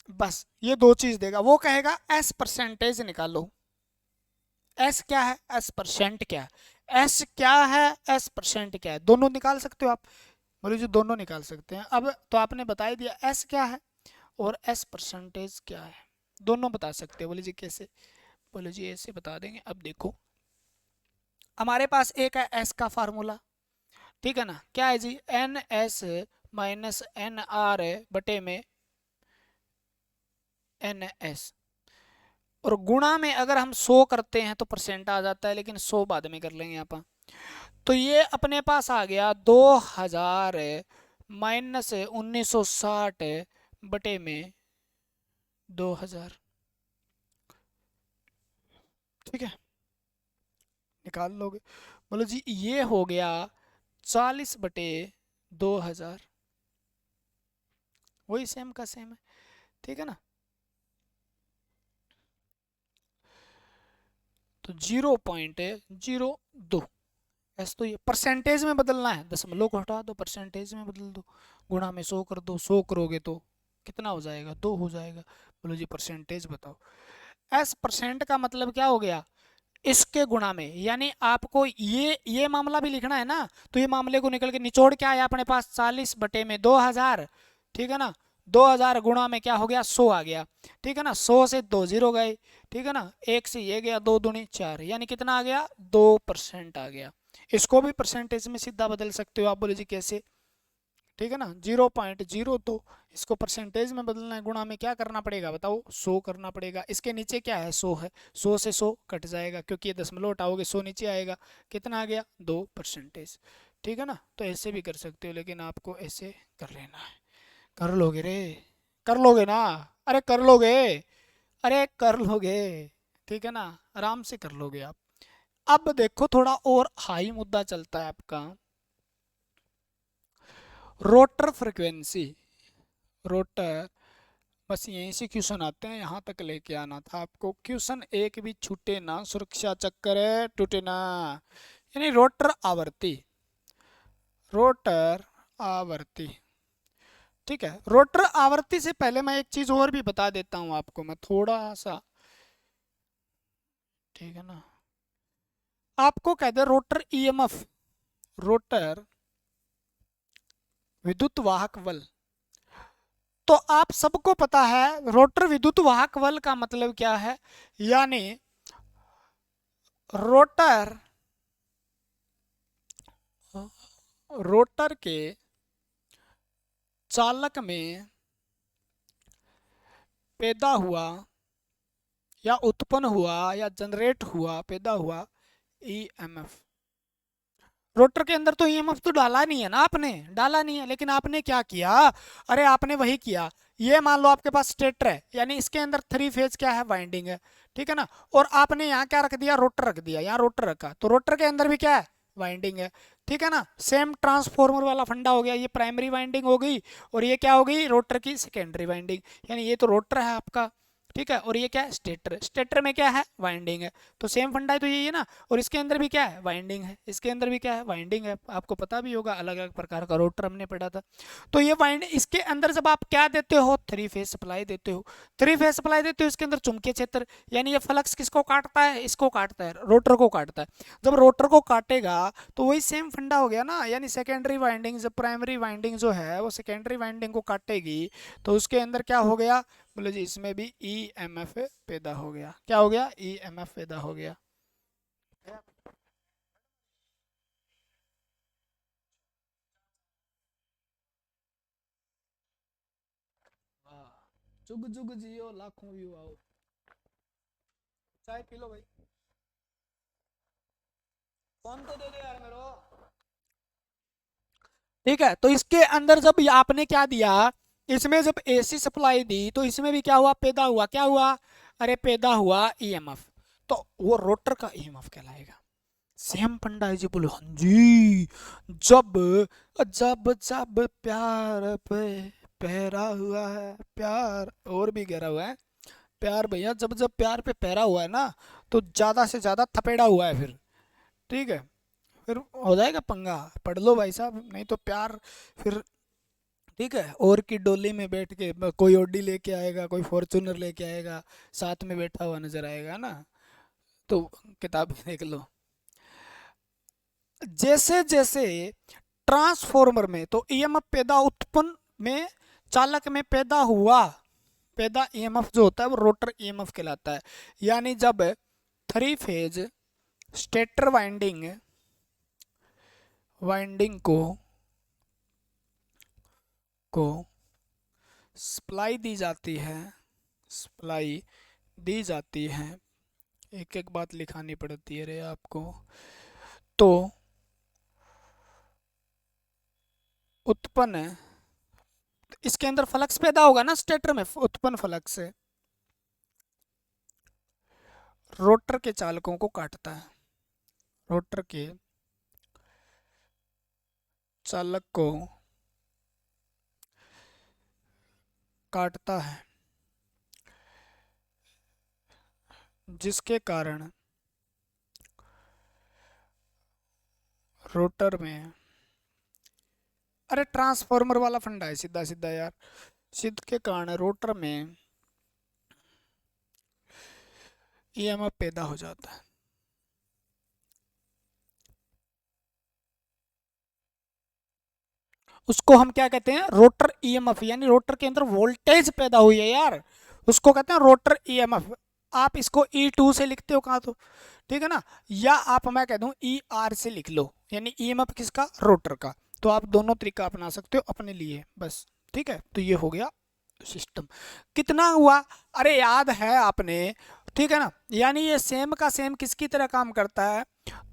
बस ये दो चीज देगा, वो कहेगा एस परसेंटेज निकालो। एस क्या है, एस परसेंट क्या है, एस क्या है, एस परसेंट क्या है, दोनों निकाल सकते हो आप। बोलो जी दोनों निकाल सकते हैं। अब तो आपने बता ही दिया एस क्या है और एस परसेंटेज क्या है, दोनों बता सकते हो। बोले जी कैसे, बोलो जी ऐसे बता देंगे। अब देखो हमारे पास एक है एस का फार्मूला, ठीक है ना, क्या है जी, N S minus N R बटे में एन एस, और गुणा में अगर हम 100 करते हैं तो परसेंट आ जाता है, लेकिन 100 बाद में कर लेंगे आप। तो ये अपने पास आ गया 2000 माइनस 1960 बटे में 2000, ठीक है, निकाल लोगे। बोलो जी ये हो गया 40/2000, वही सेम का सेम है, ठीक है ना। तो 0.02, ऐसे तो ये परसेंटेज में बदलना है, दशमलव को हटा दो परसेंटेज में बदल दो, गुणा में 100 कर दो, 100 करोगे तो कितना हो जाएगा, 2 हो जाएगा। बोलो जी परसेंटेज बताओ। एस परसेंट का मतलब क्या हो गया, इसके गुणा में, यानी आपको ये मामला भी लिखना है ना, तो ये मामले को निकल के निचोड़ क्या आया अपने पास, 40/2000, ठीक है ना, 2000 गुणा में क्या हो गया, 100 आ गया, ठीक है ना, 100 से 2 0 गए, ठीक है ना, एक से ये गया, 2 दूनी 4, यानी कितना आ गया, 2% आ गया। इसको भी परसेंटेज में सीधा बदल सकते हो आप। बोले जी कैसे, ठीक है ना, 0.02, इसको परसेंटेज में बदलना है, गुणा में क्या करना पड़ेगा बताओ, 100 करना पड़ेगा। इसके नीचे क्या है, 100 है, 100 से 100 कट जाएगा क्योंकि ये दशमलव हटाओगे 100 नीचे आएगा, कितना आ गया, 2%, ठीक है ना। तो ऐसे भी कर सकते हो, लेकिन आपको ऐसे कर लेना है। कर लोगे रे, कर लोगे ना, अरे कर लोगे, अरे कर लोगे, ठीक है ना, आराम से कर लोगे आप। अब देखो थोड़ा और हाई मुद्दा चलता है आपका, रोटर फ्रिक्वेंसी, रोटर, बस यहीं से क्वेश्चन आते हैं, यहाँ तक लेके आना था आपको, क्वेश्चन एक भी छूटे ना, सुरक्षा चक्कर है टूटे ना। यानी रोटर आवृत्ति, रोटर आवृत्ति, ठीक है, रोटर आवृत्ति से पहले मैं एक चीज और भी बता देता हूँ आपको, मैं थोड़ा सा, ठीक है ना, आपको कह दे रोटर ईएमएफ, रोटर विद्युत वाहक बल, तो आप सबको पता है रोटर विद्युत वाहक बल का मतलब क्या है, यानी रोटर, रोटर के चालक में पैदा हुआ या उत्पन्न हुआ या जनरेट हुआ, पैदा हुआ ईएमएफ। रोटर के अंदर तो ईएमएफ तो डाला नहीं है ना, आपने डाला नहीं है, लेकिन आपने क्या किया, अरे आपने वही किया, ये मान लो आपके पास स्टेटर है, यानी इसके अंदर 3 फेज क्या है, वाइंडिंग है, ठीक है ना, और आपने यहाँ क्या रख दिया, रोटर रख दिया, यहाँ रोटर रखा, तो रोटर के अंदर भी क्या है, वाइंडिंग है, ठीक है ना। सेम ट्रांसफॉर्मर वाला फंडा हो गया, ये प्राइमरी वाइंडिंग हो गई और ये क्या हो गई, रोटर की सेकेंडरी वाइंडिंग, यानी ये तो रोटर है आपका, ठीक है, और ये क्या है, स्टेटर, स्टेटर में क्या है, वाइंडिंग है, तो सेम फंडा है तो यही है ना, और इसके अंदर भी क्या है, वाइंडिंग है, इसके अंदर भी क्या है, वाइंडिंग है, आपको पता भी होगा, अलग अलग प्रकार का रोटर हमने पढ़ा था। तो ये वाइंड, इसके अंदर जब आप क्या देते हो, 3 फेज सप्लाई देते हो, 3 फेज सप्लाई देते हो, इसके अंदर चुंबकीय क्षेत्र, यानी ये फ्लक्स किसको काटता है, इसको काटता है, रोटर को काटता है, जब रोटर को काटेगा तो वही सेम फंडा हो गया ना, यानी सेकेंडरी वाइंडिंग, जब प्राइमरी वाइंडिंग जो है वो सेकेंडरी वाइंडिंग को काटेगी तो उसके अंदर क्या हो गया, बोलो जी, इसमें भी ईएमएफ पैदा हो गया, क्या हो गया, ईएमएफ पैदा हो गया। जुग जुग जियो, लाखों व्यू आओ, चाय पी लो भाई, फोन तो दे दो यार मेरे को। ठीक है, तो इसके अंदर जब आपने क्या दिया, इसमें जब एसी सप्लाई दी तो इसमें भी क्या हुआ, पैदा हुआ, क्या हुआ, अरे पैदा हुआ ईएमएफ, तो वो रोटर का ईएमएफ कहलाएगा। सेम पंडा है जी, बोलो हाँ जी। जब जब जब प्यार पे पहरा हुआ है, प्यार और भी गहरा हुआ है, प्यार भैया, जब जब प्यार पे पहरा हुआ है ना तो ज्यादा से ज्यादा थपेड़ा हुआ है फिर, ठीक है, फिर हो जाएगा पंगा, पढ़ लो भाई साहब, नहीं तो प्यार फिर, ठीक है, और की डोली में बैठ के कोई ओडी लेके आएगा, कोई फॉर्चूनर लेके आएगा, साथ में बैठा हुआ नजर आएगा ना, तो किताब देख लो। जैसे जैसे ट्रांसफॉर्मर में तो ईएमएफ पैदा, उत्पन्न में चालक में पैदा हुआ, पैदा ईएमएफ जो होता है वो रोटर ईएमएफ कहलाता है, यानी जब 3 फेज स्टेटर वाइंडिंग वाइंडिंग को सप्लाई दी जाती है, सप्लाई दी जाती है, एक एक बात लिखानी पड़ती है रे आपको, तो उत्पन्न, इसके अंदर फ्लक्स पैदा होगा ना, स्टेटर में उत्पन्न फ्लक्स से रोटर के चालकों को काटता है, रोटर के चालक को काटता है, जिसके कारण रोटर में, अरे ट्रांसफॉर्मर वाला फंडा है सीधा सीधा यार, सिद्ध के कारण रोटर में ईएमएफ पैदा हो जाता है। उसको हम क्या कहते हैं, रोटर ईएमएफ, यानी रोटर के अंदर वोल्टेज पैदा हुई है यार, उसको कहते हैं रोटर ईएमएफ। आप इसको E2 से लिखते हो कहाँ तो, ठीक है ना, या आप मैं कह दूं ER से लिख लो, यानी ईएमएफ किसका, रोटर का, तो आप दोनों तरीका अपना सकते हो अपने लिए बस, ठीक है, तो ये हो गया सिस्टम। कितना हुआ, अरे याद है आपने, ठीक है ना, यानी ये सेम का सेम किसकी तरह काम करता है,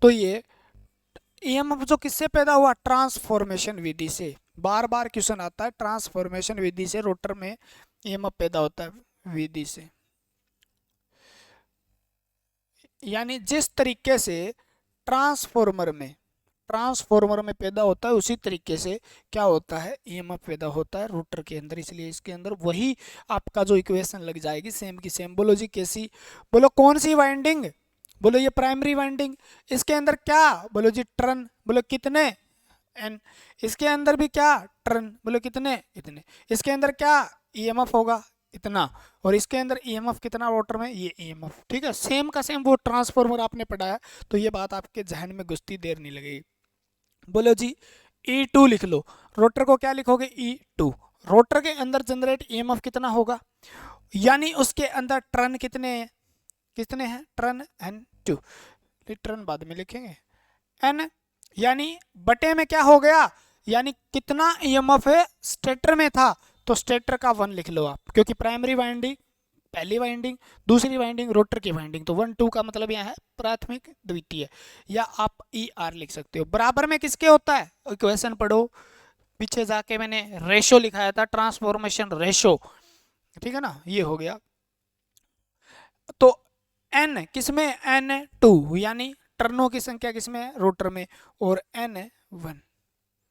तो ये ईएमएफ जो किससे पैदा हुआ, ट्रांसफॉर्मेशन विधि से, बार बार क्वेश्चन आता है, ट्रांसफॉर्मेशन विधि से रोटर में ईएमएफ पैदा होता है विधि से, यानी जिस तरीके से ट्रांसफॉर्मर में पैदा होता है उसी तरीके से क्या होता है, ईएमएफ पैदा होता है रोटर के अंदर, इसलिए इसके अंदर वही आपका जो इक्वेशन लग जाएगी सेम की सेम। बोलो जी कैसी, बोलो कौन सी वाइंडिंग, बोलो ये प्राइमरी वाइंडिंग, इसके अंदर क्या, बोलो जी टर्न, बोलो कितने एन, इसके अंदर भी क्या टर्न, बोलो कितने इतने, इसके अंदर क्या ईएमएफ होगा इतना, और इसके अंदर ईएमएफ कितना रोटर में, ये ईएमएफ, ठीक है, सेम का सेम वो ट्रांसफॉर्मर आपने पढ़ा है, तो ये बात आपके जहन में घुसती देर नहीं लगेगी। बोलो जी E2 लिख लो, रोटर को क्या लिखोगे, E2, रोटर के अंदर जनरेट ईएमएफ कितना होगा, यानी उसके अंदर टर्न कितने हैं, कितने हैं टर्न N2, टर्न बाद में लिखेंगे, N, यानी बटे में क्या हो गया, यानी कितना ईएमएफ है स्टेटर में था, तो स्टेटर का 1 लिख लो आप, क्योंकि प्राइमरी वाइंडिंग पहली वाइंडिंग, दूसरी वाइंडिंग रोटर की वाइंडिंग, तो 1 2 का मतलब यहाँ है प्राथमिक द्वितीय, या आप ई आर लिख सकते हो। बराबर में किसके होता है, इक्वेशन पढ़ो, पीछे जाके मैंने रेशो लिखाया था, ट्रांसफॉर्मेशन रेशो, ठीक है ना, ये हो गया। तो एन किसमें, एन 2 यानी टर्नों की संख्या किसमें है, रोटर में, और एन 1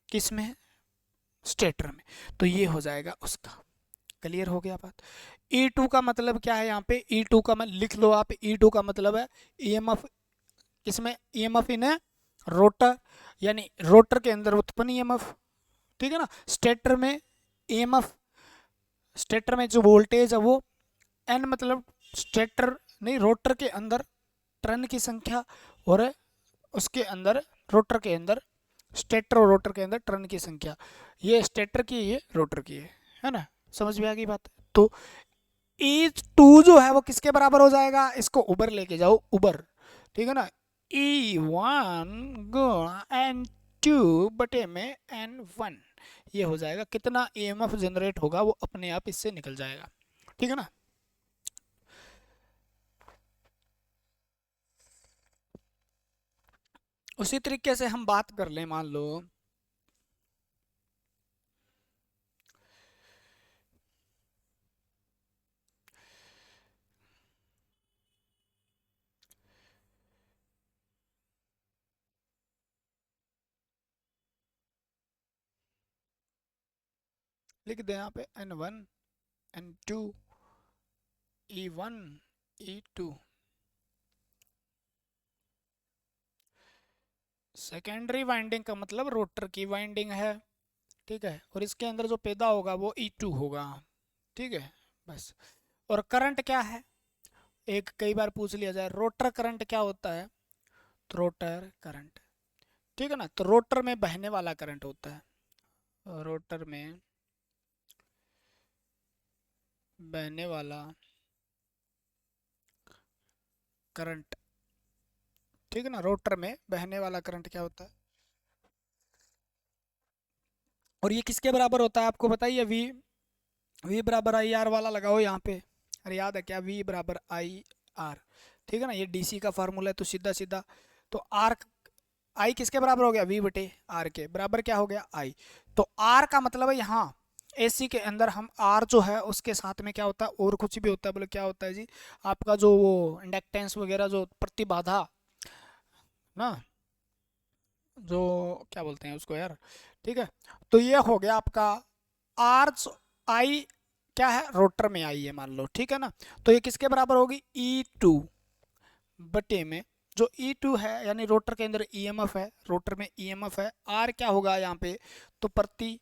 किसमें, स्टेटर में, तो ये हो जाएगा उसका। क्लियर हो गया बात। E2 का मतलब क्या है, यहाँ पे E2 का लिख लो आप, E2 का मतलब है ईएमएफ, किसमें, ईएमएफ इन रोटर, यानी रोटर के अंदर उत्पन्न ईएमएफ, ठीक है ना। स्टेटर में ईएमएफ, स्टेटर में जो वोल्टेज है वो, एन मतलब स्टेटर नहीं, रोटर के अंदर टर्न की संख्या, और उसके अंदर रोटर के अंदर, स्टेटर और रोटर के अंदर टर्न की संख्या, ये स्टेटर की ये रोटर की है ना, समझ में आ गई बात। तो E2 जो है वो किसके बराबर हो जाएगा, इसको ऊपर लेके जाओ, ऊपर, ठीक है ना, E1 गुणा N2 बटे में N1, ये हो जाएगा, कितना ईएमएफ जनरेट होगा वो अपने आप इससे निकल जाएगा, ठीक है ना। उसी तरीके से हम बात कर लें, मान लो लिख दे यहाँ पे N1 N2 E1 E2, secondary winding का मतलब रोटर की वाइंडिंग है, ठीक है, और इसके अंदर जो पैदा होगा वो E2 होगा, ठीक है, बस। और करंट क्या है, एक कई बार पूछ लिया जाए, रोटर करंट क्या होता है, तो रोटर करंट, ठीक है ना, तो रोटर में बहने वाला करंट होता है, रोटर में बहने वाला करंट, ठीक है ना, रोटर में बहने वाला करंट क्या होता है, और ये किसके बराबर होता है आपको बताइए, वी बराबर आई आर वाला लगाओ यहाँ पे, अरे याद है क्या, वी बराबर आई आर, ठीक है ना, ये डीसी का फार्मूला है, तो सीधा सीधा, तो आर, आई किसके बराबर हो गया, वी बटे आर के बराबर क्या हो गया, आई, तो आर का मतलब है यहाँ एसी के अंदर हम आर जो है उसके साथ में क्या होता है, और कुछ भी होता है, बोले क्या होता है जी, आपका जो वो इंडक्टेंस वगैरह जो प्रतिबाधा ना, जो क्या बोलते हैं उसको यार, ठीक है, तो ये हो गया आपका आर, आई क्या है, रोटर में आई है मान लो, ठीक है ना, तो ये किसके बराबर होगी, E2 बटे में जो E2 है, यानी रोटर के अंदर ईएमएफ है, रोटर में ईएमएफ है, आर क्या होगा यहाँ पे, तो प्रति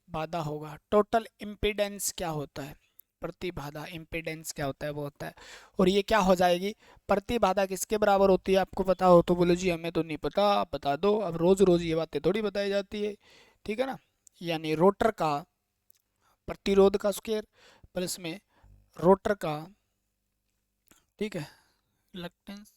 बाधा होगा, टोटल इम्पीडेंस क्या होता है, प्रतिबाधा, इम्पीडेंस क्या होता है वो होता है, और ये क्या हो जाएगी, प्रतिबाधा किसके बराबर होती है, आपको पता हो तो बोलो जी हमें तो नहीं पता, आप बता दो, अब रोज रोज ये बातें थोड़ी बताई जाती है, ठीक है ना, यानी रोटर का प्रतिरोध का स्क्वायर प्लस में रोटर का, ठीक है, रिलक्टेंस,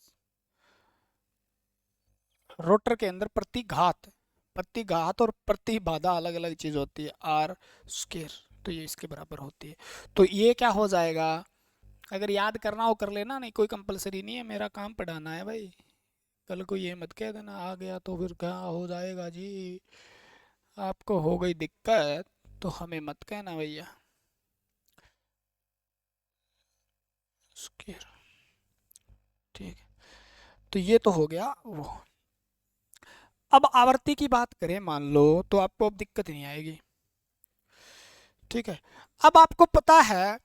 रोटर के अंदर प्रतिघात, प्रतिघात और प्रतिबाधा अलग अलग चीज होती है, आर स्क्वायर, तो ये इसके बराबर होती है, तो ये क्या हो जाएगा, अगर याद करना हो कर लेना, नहीं कोई कंपलसरी नहीं है, मेरा काम पढ़ाना है भाई, कल को ये मत कह देना आ गया तो फिर क्या हो जाएगा जी, आपको हो गई दिक्कत तो हमें मत कहना भैया, स्क्वायर, ठीक है, तो ये तो हो गया वो। अब आवर्ती की बात करें मान लो, तो आपको अब दिक्कत नहीं आएगी, ठीक है। अब आपको पता है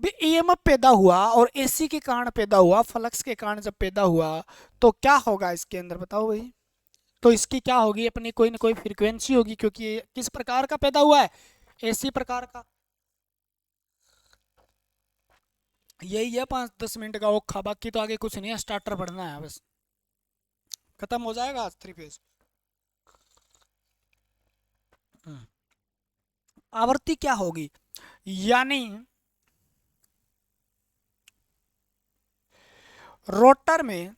भी ईएमएफ पैदा हुआ और एसी के कारण पैदा हुआ, फ्लक्स के कारण जब पैदा हुआ, तो क्या होगा इसके अंदर बताओ भाई, तो इसकी क्या होगी, अपनी कोई ना कोई फ्रीक्वेंसी होगी, क्योंकि ये किस प्रकार का पैदा हुआ है, एसी प्रकार का, यही है 5-10 मिनट का औखा, बाकी तो आगे कुछ नहीं है, स्टार्टर पढ़ना है बस, खत्म हो जाएगा आज 3 फेज। आवृत्ति क्या होगी, यानी रोटर में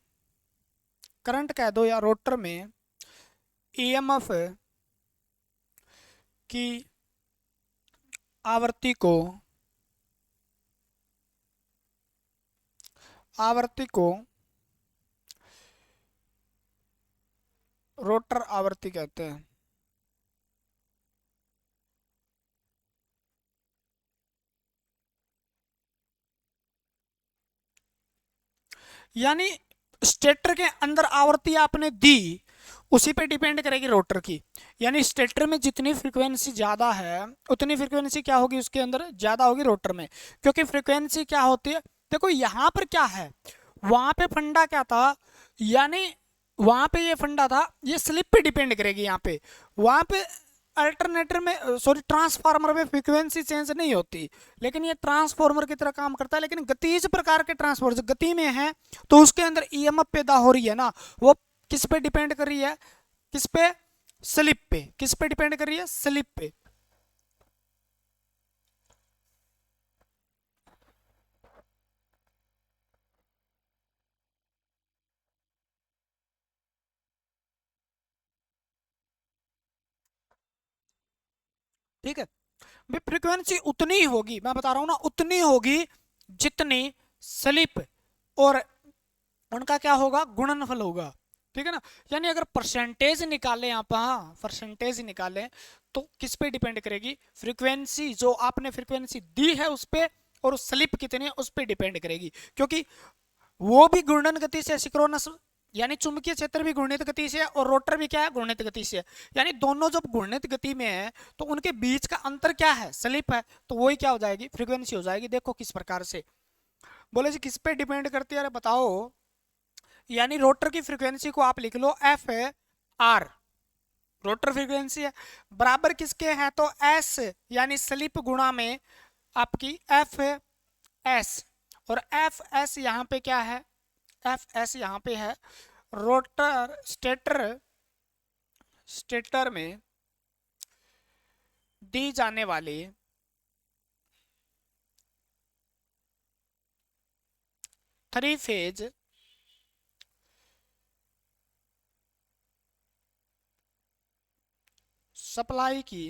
करंट कह दो, या रोटर में ईएमएफ की आवृत्ति को रोटर आवृत्ति कहते हैं। यानी स्टेटर के अंदर आवृत्ति आपने दी, उसी पे डिपेंड करेगी रोटर की। यानी स्टेटर में जितनी फ्रीक्वेंसी ज्यादा है उतनी फ्रीक्वेंसी क्या होगी उसके अंदर ज्यादा होगी रोटर में, क्योंकि फ्रीक्वेंसी क्या होती है, देखो यहां पर क्या है, वहां पे फंडा क्या था, यानी वहां पे ये फंडा था, ये स्लिप पे डिपेंड करेगी यहाँ पे। वहां पे अल्टरनेटर में सॉरी ट्रांसफार्मर में फ्रीक्वेंसी चेंज नहीं होती, लेकिन ये ट्रांसफार्मर की तरह काम करता है। लेकिन गतिज प्रकार के ट्रांसफार्मर गति में है तो उसके अंदर ईएमएफ पैदा हो रही है ना, वो किस पे डिपेंड कर रही है, किस पे, स्लिप पे। किस पे डिपेंड कर रही है, स्लिप पे। ठीक है, भी फ्रीक्वेंसी उतनी ही होगी, मैं बता रहा हूं ना, उतनी होगी जितनी स्लिप और उनका क्या होगा, गुणनफल होगा। ठीक है ना, यानी अगर परसेंटेज निकालें आप, हाँ परसेंटेज निकालें तो किस पे डिपेंड करेगी, फ्रीक्वेंसी जो आपने फ्रीक्वेंसी दी है उस पे, और स्लिप कितनी है उस पे डिपेंड करेगी। क्योंकि वो भी घूर्णन गति से, सिंक्रोनस यानी चुंबकीय क्षेत्र भी घूर्णित गति से है और रोटर भी क्या है, घूर्णित गति से है। यानी दोनों जब घूर्णित गति में है तो उनके बीच का अंतर क्या है, स्लिप है, तो वही क्या हो जाएगी, फ्रीक्वेंसी हो जाएगी। देखो किस प्रकार से, बोले जी किस पे डिपेंड करती है, अरे बताओ। यानी रोटर की फ्रीक्वेंसी को आप लिख लो एफ है आर, रोटर फ्रीक्वेंसी है, बराबर किसके है, तो एस यानी स्लिप गुणा में आपकी एफ एस, और एफ एस यहाँ पे क्या है, एफ एस यहाँ पे है रोटर स्टेटर में दी जाने वाली थ्री फेज सप्लाई की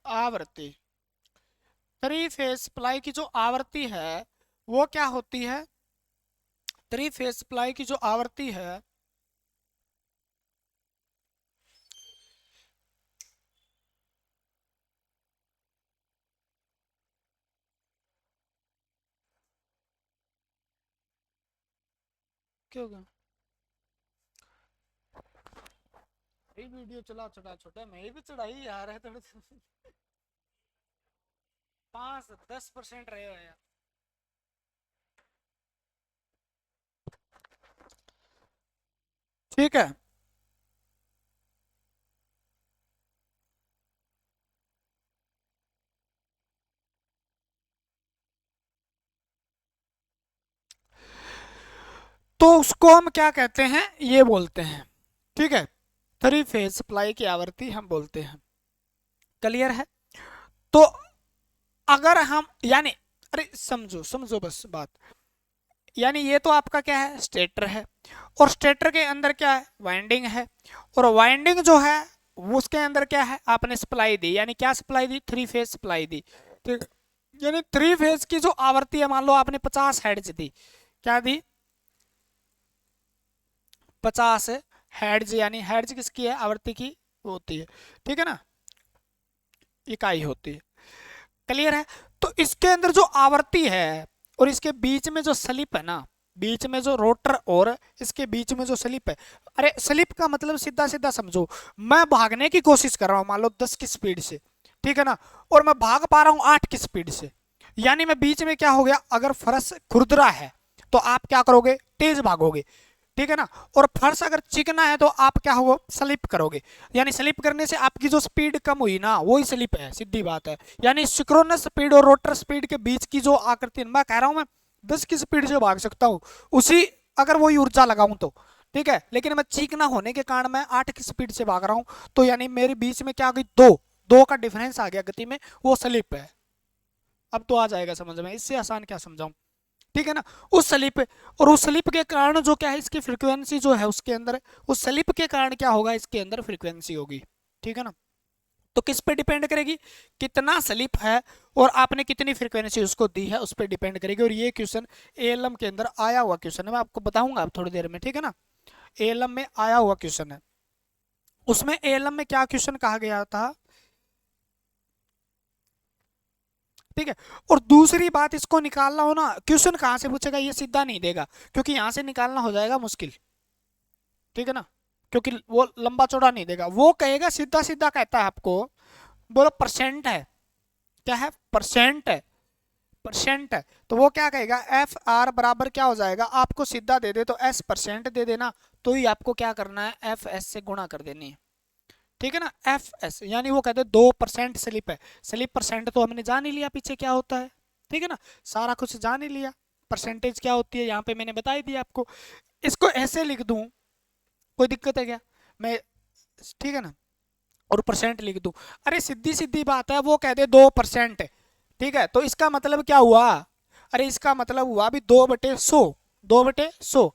आवृत्ति, थ्री फेज सप्लाई की जो आवृत्ति है वो क्या होती है, थ्री फेज सप्लाई की जो आवृत्ति है क्यों गया वीडियो चला छोटा छोटा, मैं भी चढ़ाई यार है थोड़े 5-10% रहे हो यार। ठीक है, तो उसको हम क्या कहते हैं, ये बोलते हैं। ठीक है, थ्री फेज सप्लाई की आवृत्ति हम बोलते हैं। क्लियर है, तो अगर हम यानी, अरे समझो समझो बस बात, यानी ये तो आपका क्या है, स्टेटर है, और स्टेटर के अंदर क्या है, वाइंडिंग है, और वाइंडिंग जो है उसके अंदर क्या है, आपने सप्लाई दी, यानी क्या सप्लाई दी, थ्री फेज सप्लाई दी। ठीक, यानी थ्री फेज की जो आवृत्ति है, मान लो आपने 50 हर्ट्ज दी, क्या दी, 50 हर्ट्ज, यानी हर्ट्ज किसकी है, आवृत्ति की होती है। ठीक है ना, इकाई होती है। क्लियर है, तो इसके अंदर जो आवृत्ति है और इसके बीच में जो स्लिप है ना, बीच में जो रोटर और इसके बीच में जो स्लिप है, अरे स्लिप का मतलब सीधा सीधा समझो, मैं भागने की कोशिश कर रहा हूं मान लो 10 की स्पीड से, ठीक है ना, और मैं भाग पा रहा हूं 8 की स्पीड से, यानी मैं बीच में क्या हो गया, अगर फर्श खुरदरा है तो आप क्या करोगे, तेज भागोगे। ठीक है ना, और फर्श अगर चिकना है तो आप क्या होगा, स्लिप करोगे, यानी स्लिप करने से आपकी जो स्पीड कम हुई ना वही स्लिप है, सीधी बात है। यानी सिंक्रोनस स्पीड और रोटर स्पीड के बीच की जो आकृति, मैं कह रहा हूं मैं 10 की स्पीड से भाग सकता हूं, उसी अगर वही ऊर्जा लगाऊं तो, ठीक है, लेकिन मैं चिकना होने के कारण मैं 8 की स्पीड से भाग रहा हूं, तो यानी मेरे बीच में क्या आ गई, दो दो का डिफरेंस आ गया गति में, वो स्लिप है। अब तो आ जाएगा समझ में, इससे आसान क्या समझाऊं। ठीक है ना, उस स्लिप, और उस स्लिप के कारण जो क्या है इसकी फ्रीक्वेंसी जो है उसके अंदर, उस स्लिप के कारण क्या होगा इसके अंदर फ्रीक्वेंसी होगी। ठीक है ना, तो किस पे डिपेंड करेगी, कितना स्लिप है और आपने कितनी फ्रीक्वेंसी उसको दी है उस पर डिपेंड करेगी। और ये क्वेश्चन एएलएम के अंदर आया हुआ क्वेश्चन है, मैं आपको बताऊंगा अब थोड़ी देर में। ठीक है ना, एएलएम में आया हुआ क्वेश्चन है। उसमें एएलएम में क्या क्वेश्चन कहा गया था, ठीक है। और दूसरी बात, इसको निकालना हो ना, क्वेश्चन कहाँ से पूछेगा, ये सीधा नहीं देगा, क्योंकि यहां से निकालना हो जाएगा मुश्किल। ठीक है ना, क्योंकि वो लंबा चौड़ा नहीं देगा, वो कहेगा सीधा सीधा कहता है आपको, बोलो परसेंट है, क्या है, परसेंट है, परसेंट है। तो वो क्या कहेगा, एफ आर बराबर क्या हो जाएगा, आपको सीधा दे दे तो एस परसेंट दे देना, तो ही आपको क्या करना है, एफ एस से गुणा कर देनी है। ठीक है ना, एफ एस यानी वो कहते हैं 2% स्लिप है। स्लिप परसेंट तो हमने जान ही लिया पीछे क्या होता है। ठीक है ना, सारा कुछ जान ही लिया, परसेंटेज क्या होती है यहाँ पे मैंने बता ही दिया आपको। इसको ऐसे लिख दूं, कोई दिक्कत है क्या, मैं, ठीक है ना, और परसेंट लिख दूं, अरे सीधी सीधी बात है, वो कह दे 2%। ठीक है, तो इसका मतलब क्या हुआ, अरे इसका मतलब हुआ अभी 2/100, 2/100।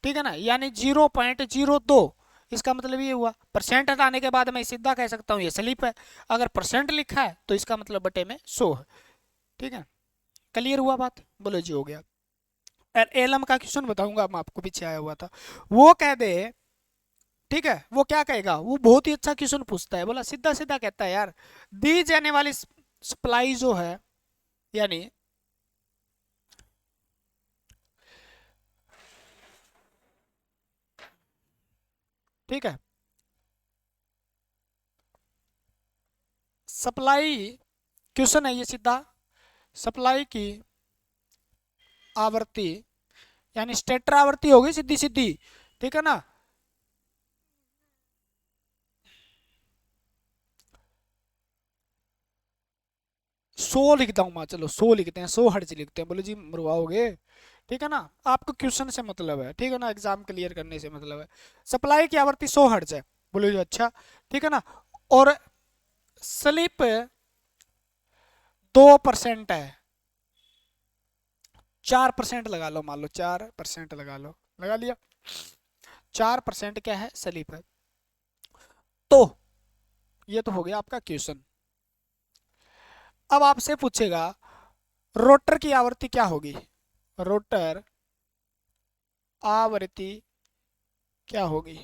ठीक है ना, यानी 0.02, इसका मतलब ये हुआ। परसेंट हटाने के बाद मैं सीधा कह सकता हूँ ये स्लिप है, अगर परसेंट लिखा है तो इसका मतलब बटे में 100 है। ठीक है, क्लियर हुआ बात, बोलो जी हो गया। एलएम का क्वेश्चन बताऊंगा मैं आपको, पीछे आया हुआ था, वो कह दे, ठीक है, वो क्या कहेगा, वो बहुत ही अच्छा क्वेश्चन पूछता है, बोला सीधा सीधा कहता है यार, दी जाने वाली सप्लाई जो है, यानी ठीक है, सप्लाई, क्वेश्चन है ये सीधा, सप्लाई की आवृत्ति, यानी स्टेटर आवृत्ति होगी सीधी सीधी। ठीक है ना, 100 लिखता हूँ मैं, चलो 100 लिखते हैं, 100 हर्ट्ज लिखते हैं, बोलो जी मरवाओगे। ठीक है ना, आपको क्वेश्चन से मतलब है, ठीक है ना, एग्जाम क्लियर करने से मतलब है। सप्लाई की आवृत्ति 100 हर्ट्ज है, बोलो जी अच्छा। ठीक है ना, और स्लिप 2% है, 4% लगा लो, मान लो 4% लगा लो, लगा लिया, 4% क्या है, स्लिप है। तो ये तो हो गया आपका क्वेश्चन। अब आपसे पूछेगा रोटर की आवृत्ति क्या होगी, रोटर आवृत्ति क्या होगी।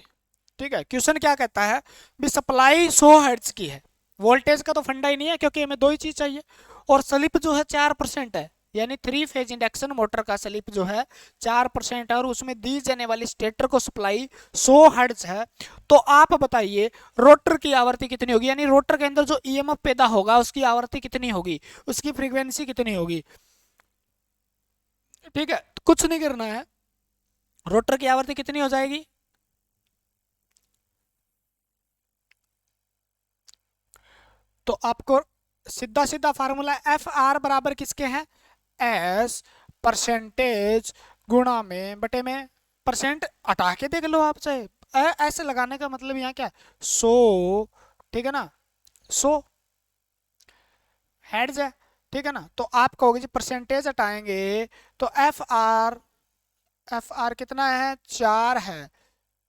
ठीक है, क्वेश्चन क्या कहता है, भी सप्लाई 100 हर्ट्ज की है, वोल्टेज का तो फंडा ही नहीं है क्योंकि हमें दो ही चीज चाहिए, और स्लिप जो है 4% है, यानी 3 फेज इंडक्शन मोटर का स्लिप जो है 4% है, और उसमें दी जाने वाली स्टेटर को सप्लाई 100 हर्ट्ज है। तो आप बताइए रोटर की आवृत्ति कितनी होगी, यानी रोटर के अंदर जो ईएमएफ पैदा होगा उसकी आवृत्ति कितनी होगी, उसकी फ्रीक्वेंसी कितनी होगी। ठीक है, तो कुछ नहीं करना है, रोटर की आवृत्ति कितनी हो जाएगी, तो आपको सीधा सीधा फार्मूला एफ आर बराबर किसके हैं, एस परसेंटेज गुणा में बटे में, परसेंट हटा के देख लो आप चाहे, ऐसे लगाने का मतलब यहाँ क्या है, 100। ठीक है ना, 100 हेड्स है। ठीक है ना, तो आप कहोगे जी परसेंटेज हटाएंगे तो एफ आर कितना है, 4 है,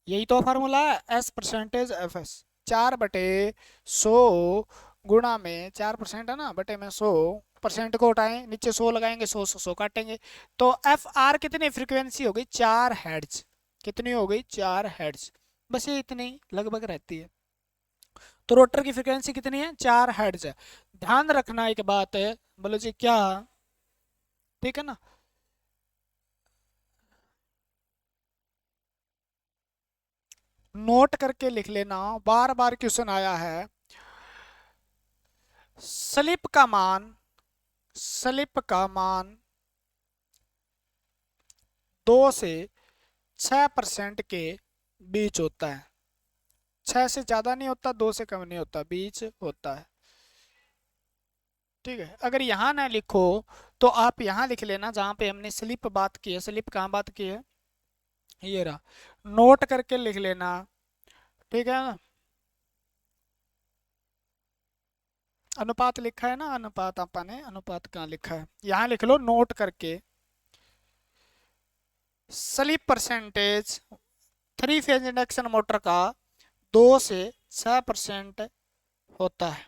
यही तो फार्मूला है, एस परसेंटेज एफ एस, 4/100 गुणा में 4% है ना, बटे में 100, परसेंट को उठाएं नीचे 100 लगाएंगे, 100 काटेंगे, तो एफ आर कितनी फ्रीक्वेंसी हो गई, 4 हेड्स, कितनी हो गई, 4 हेड्स, बस ये इतनी लगभग रहती है। तो रोटर की फ्रीक्वेंसी कितनी है, 4 हेड्स है। ध्यान रखना एक बात है, बोलो जी क्या, ठीक है ना, नोट करके लिख लेना, बार बार क्वेश्चन आया है, स्लिप का मान, स्लिप का मान 2 से 6% के बीच होता है, 6 से ज्यादा नहीं होता, 2 से कम नहीं होता, बीच होता है। ठीक है, अगर यहाँ ना लिखो तो आप यहाँ लिख लेना जहाँ पे हमने स्लिप बात की है, स्लिप कहाँ बात की है, ये रहा, नोट करके लिख लेना। ठीक है ना, अनुपात लिखा है ना, अनुपात, आपने अनुपात कहाँ लिखा है, यहाँ लिख लो नोट करके, slip percentage three phase induction motor का 2 से 6% होता है।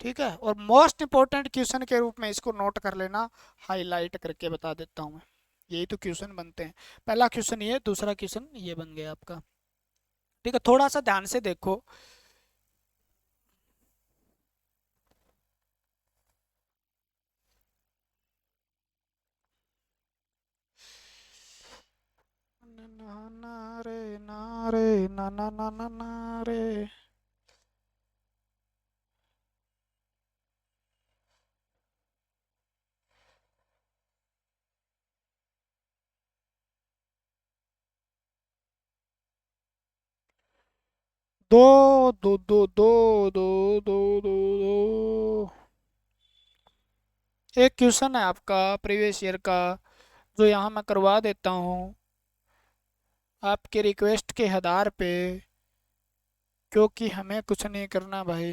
ठीक है, और मोस्ट इंपॉर्टेंट क्वेश्चन के रूप में इसको नोट कर लेना, हाईलाइट करके बता देता हूँ मैं। यही तो क्वेश्चन बनते हैं। पहला क्वेश्चन ये, दूसरा क्वेश्चन ये बन गया आपका। ठीक है, थोड़ा सा ध्यान से देखो। ना ना रे ना रे ना ना ना ना ना रे। दो दो दो दो दो दो दो दो। एक क्वेश्चन है आपका प्रीवियस ईयर का, जो यहाँ मैं करवा देता हूँ आपके रिक्वेस्ट के आधार पे, क्योंकि हमें कुछ नहीं करना भाई,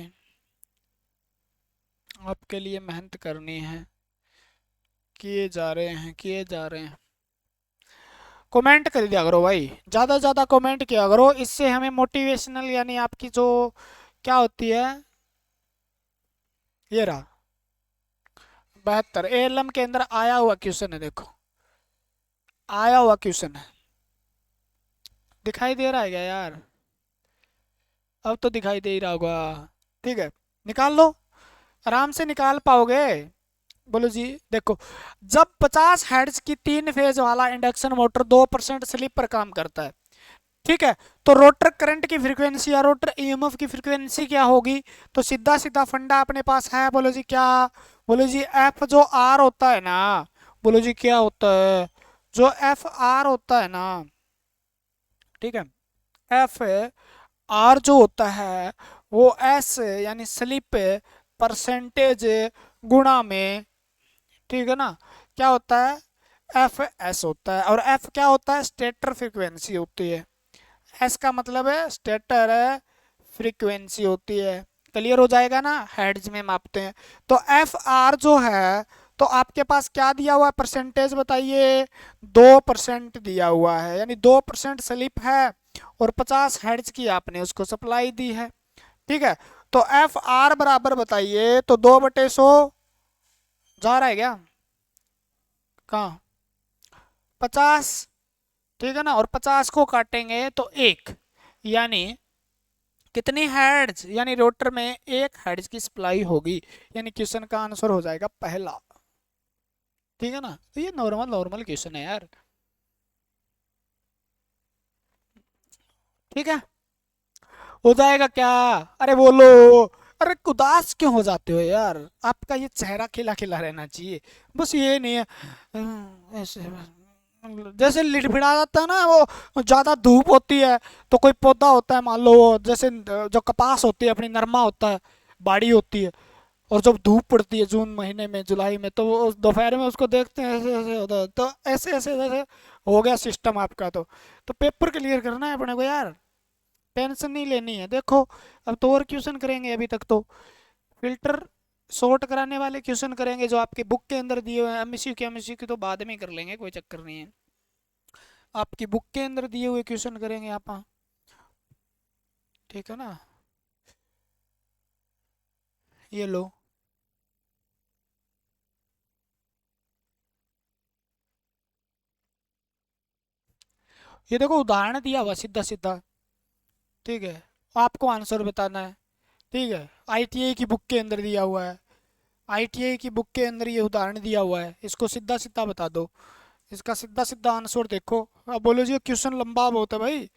आपके लिए मेहनत करनी है। किए जा रहे हैं, किए जा रहे हैं। कमेंट कर दिया करो भाई, ज़्यादा से ज़्यादा कमेंट किया करो, इससे हमें मोटिवेशनल यानी आपकी जो क्या होती है, ये रहा 72 एएलएम के अंदर आया हुआ क्वेश्चन है, देखो आया हुआ क्वेश्चन है। दिखाई दे रहा है क्या यार? अब तो दिखाई दे ही रहा होगा। ठीक है, निकाल लो, आराम से निकाल पाओगे। बोलो जी। देखो, जब 50 हर्ट्ज की 3 फेज वाला इंडक्शन मोटर 2% स्लिप पर काम करता है, ठीक है, तो रोटर करंट की फ्रीक्वेंसी या रोटर ईएमएफ की फ्रीक्वेंसी क्या होगी? तो सीधा सीधा फंडा अपने पास है, बोलो जी क्या? बोलो जी एफ जो आर होता है ना, बोलो जी क्या होता है? जो एफ आर होता है ना, ठीक है, एफ आर जो होता है वो एस यानी स्लिप परसेंटेज गुणा में, ठीक है ना, क्या होता है? एफ एस होता है। और एफ क्या होता है? स्टेटर फ्रीक्वेंसी होती है। एस का मतलब है स्टेटर फ्रीक्वेंसी होती है। क्लियर हो जाएगा ना, हेड्स में मापते हैं। तो एफ आर जो है, तो आपके पास क्या दिया हुआ है परसेंटेज बताइए? 2% दिया हुआ है, यानी 2% स्लिप है, और 50 हेड्स की आपने उसको सप्लाई दी है। ठीक है, तो एफ आर बराबर बताइए, तो 2/100 जा रहा है क्या? कहाँ? 50। ठीक है ना, और 50 को काटेंगे तो एक, यानी कितनी हेड्स, यानी रोटर में 1 हेड्स की सप्लाई होगी, यानी क्वेश्चन का आंसर हो जाएगा पहला। ठीक है ना, तो ये नॉर्मल नॉर्मल क्वेश्चन है यार। ठीक है, हो जाएगा क्या? अरे बोलो। अरे उदास क्यों हो जाते हो यार? आपका ये चेहरा खिला खिला रहना चाहिए, बस ये नहीं है ऐसे जैसे लिड़बिड़ा जाता है ना वो, ज्यादा धूप होती है तो कोई पौधा होता है मान लो वो, जैसे जो कपास होती है अपनी, नरमा होता है, बाड़ी होती है, और जब धूप पड़ती है जून महीने में, जुलाई में, तो वो दोपहर में उसको देखते हैं ऐसे ऐसे होता है, तो ऐसे ऐसे ऐसे हो गया सिस्टम आपका। तो पेपर क्लियर करना है अपने को यार, टेंशन नहीं लेनी है। देखो, अब तो और क्वेश्चन करेंगे, अभी तक तो फिल्टर सॉर्ट कराने वाले क्वेश्चन करेंगे जो आपके बुक के अंदर दिए हुए हैं। एमसीक्यू की तो बाद में कर लेंगे, कोई चक्कर नहीं है। आपकी बुक के अंदर दिए हुए क्वेश्चन करेंगे आप। ठीक है ना, ये लो, ये देखो उदाहरण दिया हुआ सीधा सीधा। ठीक है, आपको आंसर बताना है। ठीक है, आईटीआई की बुक के अंदर दिया हुआ है, आईटीआई की बुक के अंदर ये उदाहरण दिया हुआ है, इसको सीधा सीधा बता दो, इसका सीधा सीधा आंसर देखो। अब बोलो जी क्वेश्चन लंबा बहुत है भाई,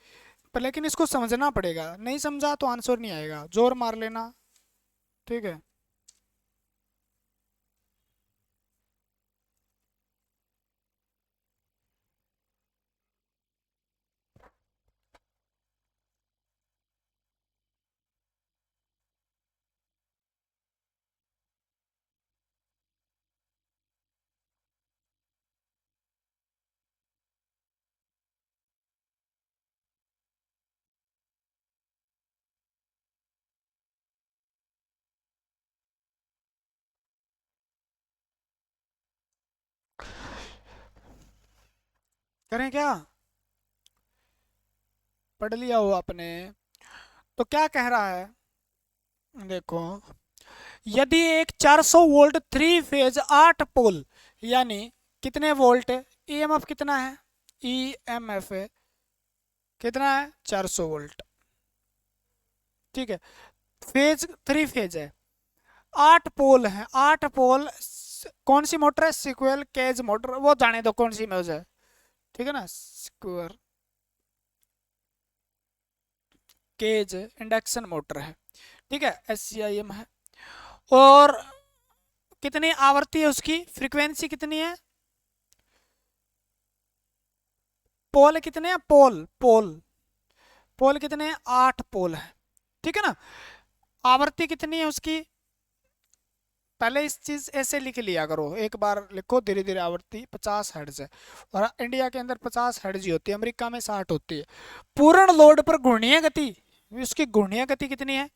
पर लेकिन इसको समझना पड़ेगा, नहीं समझा तो आंसर नहीं आएगा, जोर मार लेना। ठीक है। करें क्या? पढ़ लिया हो आपने? तो क्या कह रहा है देखो, यदि एक 400 वोल्ट थ्री फेज 8 पोल, यानी कितने वोल्ट है, ईएमएफ कितना है, ईएमएफ है कितना है, 400 वोल्ट, ठीक है, फेज थ्री फेज है, 8 पोल है, 8 पोल, कौन सी मोटर है, सिक्वल केज मोटर, वो जाने दो कौन सी मोटर है, ठीक है ना, स्क्वायर केज इंडक्शन मोटर है, ठीक है, एससीआईएम है। और कितनी आवृत्ति है उसकी, फ्रीक्वेंसी कितनी है, पोल कितने हैं, पोल पोल पोल कितने हैं, 8 पोल है, ठीक है ना। आवृत्ति कितनी है उसकी, पहले इस चीज ऐसे लिख लिया करो, एक बार लिखो धीरे धीरे, आवृत्ति 50 हर्ट्ज है, और इंडिया के अंदर 50 हर्ट्ज ही होती है, अमेरिका में 60 होती है। पूर्ण लोड पर घूर्णीय गति, उसकी घूर्णीय गति कितनी है,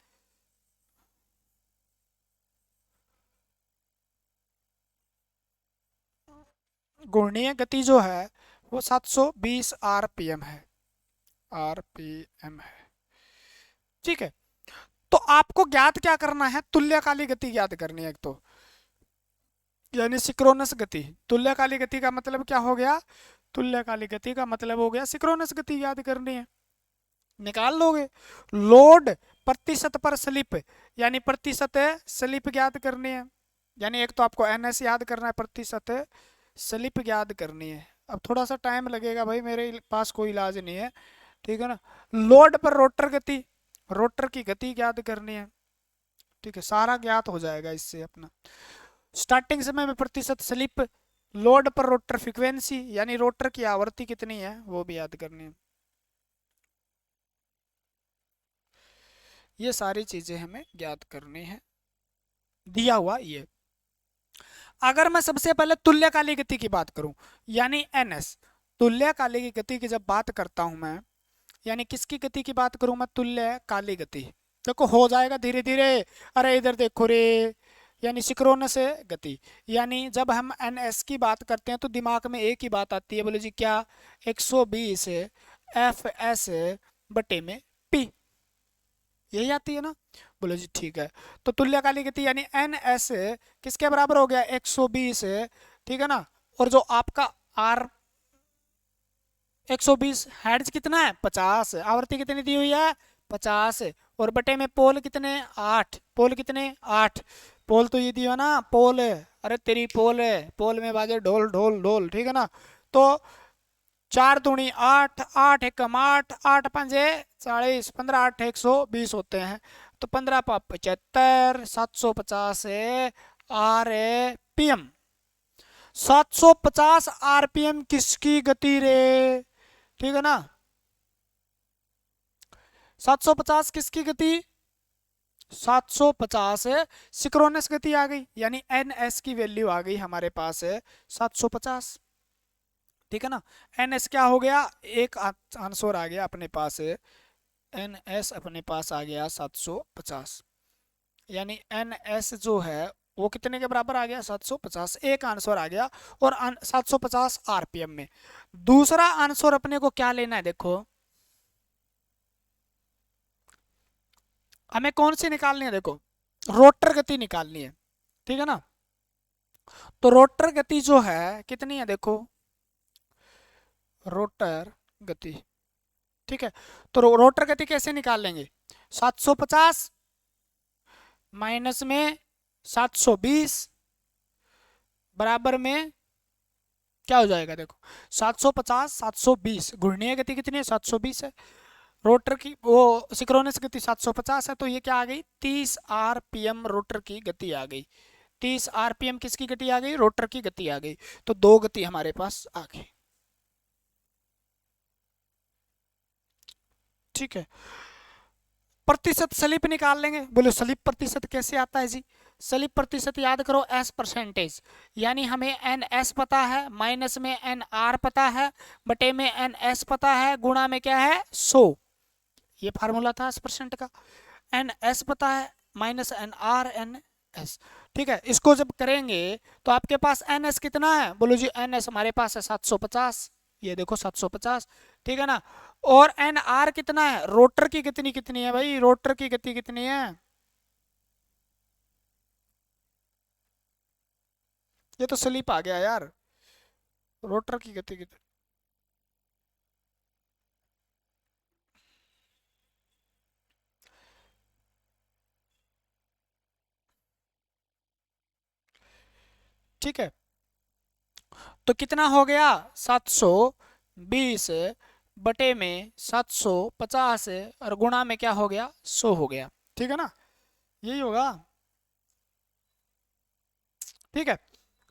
घूर्णीय गति जो है वो 720 आरपीएम है, आरपीएम है, ठीक है। तो आपको ज्ञात क्या करना है, तुल्यकालिक गति ज्ञात करनी है एक तो, यानी सिक्रोनस गति। तुल्यकालिक गति का मतलब क्या हो गया, तुल्यकालिक गति का मतलब हो गया सिक्रोनस गति याद करनी है, निकाल लोगे। लोड प्रतिशत पर स्लिप, यानी प्रतिशत स्लिप ज्ञात करनी है, यानी एक तो आपको एनएस याद करना है, प्रतिशत स्लिप याद करनी है। अब थोड़ा सा टाइम लगेगा भाई, मेरे पास कोई इलाज नहीं है, ठीक है ना। लोड पर रोटर गति, रोटर की गति ज्ञात करनी है, ठीक है, सारा ज्ञात हो जाएगा इससे अपना। स्टार्टिंग समय में प्रतिशत स्लिप, लोड पर रोटर फ्रीक्वेंसी, यानी रोटर की आवृत्ति कितनी है वो भी याद करनी है। ये सारी चीजें हमें ज्ञात करनी है, दिया हुआ ये। अगर मैं सबसे पहले तुल्यकालिक गति की बात करूं, यानी एनएस, तुल्यकालिक गति की जब बात करता हूं मैं, यानी किसकी गति की बात करूं मैं, तुल्यकालिक गति, देखो हो जाएगा धीरे धीरे, अरे इधर देखो रे, यानी सिक्रोनस गति, यानी जब हम एनएस की बात करते हैं तो दिमाग में एक ही बात आती है, बोले जी क्या, 120 एफ एस बटे में पी, यही आती है ना, बोले जी ठीक है। तो तुल्यकालिक गति यानी एन एस किसके बराबर हो गया, 120, ठीक है ना, और जो आपका आर 120 हर्ट्ज कितना है, 50, आवृत्ति कितनी दी हुई है, 50, और बटे में पोल कितने, 8, पोल कितने, 8, पोल तो ये दिया ना, पोल, अरे तेरी पोल है, पोल में बाजे ढोल ढोल ढोल, ठीक है ना। तो 4 दूनी 8, 8 एकम 8, 8 पंजे 40, 15 8 120 होते हैं, तो 15 पा 75, 750 आरपीएम, 750 आरपीएम किसकी गति रे, ठीक है ना, 750 किसकी गति, 750 सिक्रोनस गति आ गई, यानी एन एस की वैल्यू आ गई हमारे पास है 750, ठीक है ना। एन एस क्या हो गया, एक आंसर आ गया अपने पास, एन एस अपने पास आ गया 750, यानी एन एस जो है वो कितने के बराबर आ गया, 750, एक आंसर आ गया, और 750 आरपीएम में। दूसरा आंसर अपने को क्या लेना है, देखो हमें कौन सी निकालनी है, देखो रोटर गति निकालनी है, ठीक है ना। तो रोटर गति जो है कितनी है, देखो रोटर गति, ठीक है। तो रोटर गति कैसे निकाल लेंगे, 750 माइनस में 720 बराबर में क्या हो जाएगा, देखो 750 720, घूर्णीय गति कितनी है, 720 है, रोटर की वो सिक्रोनस गति 750 है, तो ये क्या आ गई, 30 आरपीएम रोटर की गति आ गई, 30 आरपीएम किसकी गति आ गई, रोटर की गति आ गई, तो दो गति हमारे पास आ गई, ठीक है। प्रतिशत स्लिप निकाल लेंगे, बोले स्लिप प्रतिशत कैसे आता है जी, स्लिप प्रतिशत याद करो, एस परसेंटेज, यानी हमें एन एस पता है, माइनस में एन आर पता है, बटे में एन एस पता है, गुणा में क्या है 100, ये फार्मूला था 10% का, एन एस पता है minus N R N S, ठीक है। इसको जब करेंगे तो आपके पास एन एस कितना है, बोलो जी एन एस हमारे पास है 750, ये देखो 750, ठीक है ना। और एन आर कितना है, रोटर की कितनी कितनी है भाई, रोटर की गति कितनी है, ये तो स्लिप आ गया यार, रोटर की गति कितनी। ठीक है, तो कितना हो गया, 720 बटे में 750 और गुणा में क्या हो गया, 100 हो गया, ठीक है ना, यही होगा। ठीक है,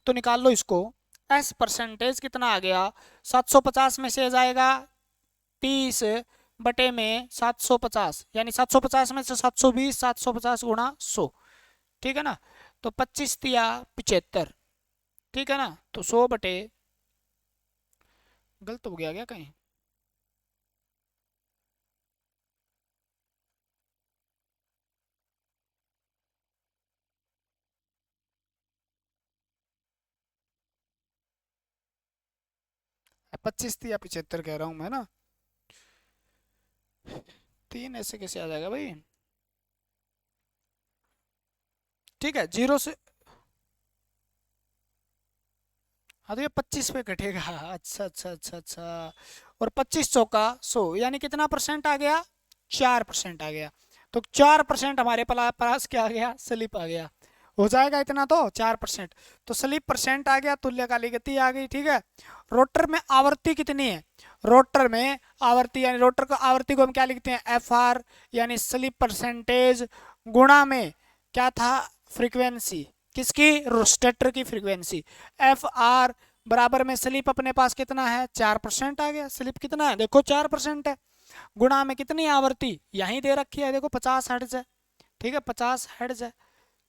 तो निकाल लो इसको, एस परसेंटेज कितना आ गया, 750 में से जाएगा 30 बटे में 750, यानी 750 में से 720, 750 गुणा 100, ठीक है ना, तो 25 तिया 75, ठीक है ना, तो 100 बटे, गलत हो गया क्या कहीं, 25 तिया 75 कह रहा हूँ मैं ना, 3 ऐसे कैसे आ जाएगा भाई, ठीक है, जीरो से, हाँ तो ये 25 पे कटेगा, अच्छा अच्छा अच्छा अच्छा, और 25 चौका 100, यानी कितना परसेंट आ गया, 4% आ गया, तो 4% हमारे पास क्या आ गया, स्लिप आ गया, हो जाएगा इतना तो 4%, तो स्लिप परसेंट आ गया, तुल्यकालिक गति आ गई, ठीक है। रोटर में आवर्ती कितनी है, रोटर में आवर्ती, यानी रोटर को आवर्ती को हम क्या लिखते हैं, एफ आर, यानी स्लिप परसेंटेज गुणा में क्या था, फ्रीक्वेंसी, किसकी, रोस्टेटर की फ्रीक्वेंसी, एफ आर बराबर में स्लिप अपने पास कितना है, 4% आ गया, स्लिप कितना है देखो 4% है, गुणा में कितनी आवृत्ति यहीं दे रखी है देखो 50 हर्ट्ज है, ठीक है 50 हर्ट्ज है,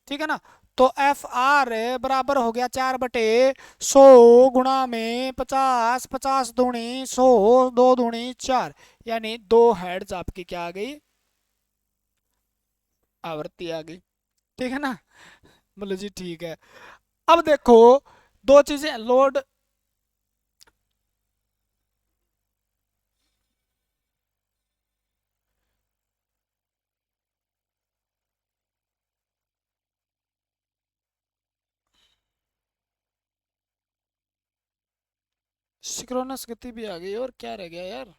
ठीक है ना, तो एफ आर बराबर हो गया 4/100 गुणा में 50, 50 दूनी 100, 2 दूनी 4, यानी 2 हर्ट्ज आपकी क्या आ गई, आवृत्ति आ गई, ठीक है ना, बोलो जी ठीक है। अब देखो दो चीजें, लोड, सिंक्रोनस गति भी आ गई, और क्या रह गया यार,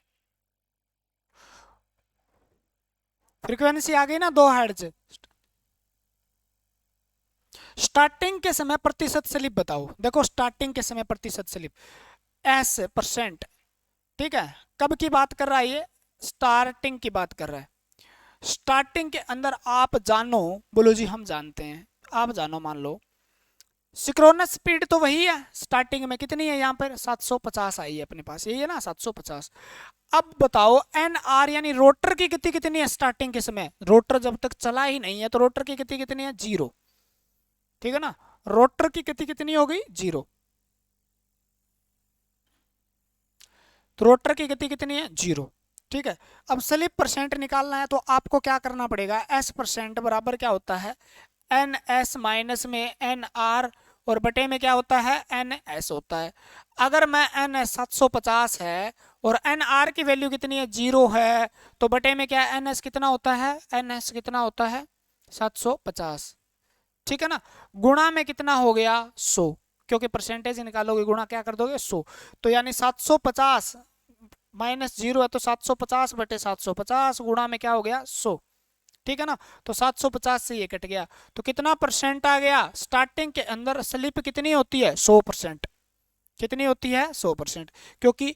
फ्रीक्वेंसी आ गई ना 2 हर्ट्ज, स्टार्टिंग के समय प्रतिशत स्लिप बताओ, देखो स्टार्टिंग के समय प्रतिशत स्लिप, एस परसेंट, ठीक है, कब की बात कर रहा है ये, स्टार्टिंग की बात कर रहा है, स्टार्टिंग के अंदर आप जानो, बोलो जी हम जानते हैं, आप जानो, मान लो सिक्रोनस स्पीड तो वही है, स्टार्टिंग में कितनी है यहाँ पर 750 आई है अपने पास, यही है ना 750, अब बताओ एन आर यानी रोटर की गति कितनी है स्टार्टिंग के समय, रोटर जब तक चला ही नहीं है तो रोटर की गति कितनी है, 0, ठीक है ना, रोटर की गति कितनी हो गई, 0, तो रोटर की गति कितनी है, 0, ठीक है। अब स्लिप परसेंट निकालना है तो आपको क्या करना पड़ेगा, एस परसेंट बराबर क्या होता है, एन एस माइनस में एन आर, और बटे में क्या होता है, एन एस होता है, अगर मैं एन एस 750 है और एन आर की वैल्यू कितनी है, 0 है, तो बटे में क्या, एन एस कितना होता है, एन एस कितना होता है 750, ठीक है ना, गुणा में कितना हो गया 100, क्योंकि परसेंटेज निकालोगे गुणा क्या कर दोगे 100, तो यानी 750 माइनस 0 है तो 750 बटे 750 गुणा में क्या हो गया 100, ठीक है ना, तो 750 से ये कट गया, तो कितना परसेंट आ गया, स्टार्टिंग के अंदर स्लिप कितनी होती है 100%, कितनी होती है 100%, क्योंकि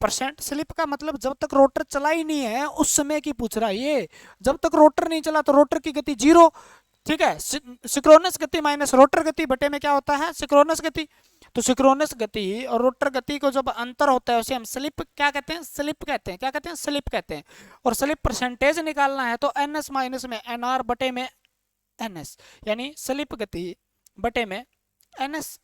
परसेंट स्लिप का मतलब जब तक रोटर चला ही नहीं है उस समय की पूछ रहा है ये, जब तक रोटर नहीं चला तो रोटर की गति 0, ठीक है, सिक्रोनस गति माइनस रोटर गति बटे में क्या होता है, सिक्रोनस गति, तो सिक्रोनस गति और रोटर गति को जब अंतर होता है उसे हम स्लिप क्या कहते हैं, स्लिप कहते हैं, क्या कहते हैं, स्लिप कहते हैं, और स्लिप परसेंटेज निकालना है तो एन एस माइनस में एन आर बटे में एन एस, यानी स्लिप गति बटे में एन एस,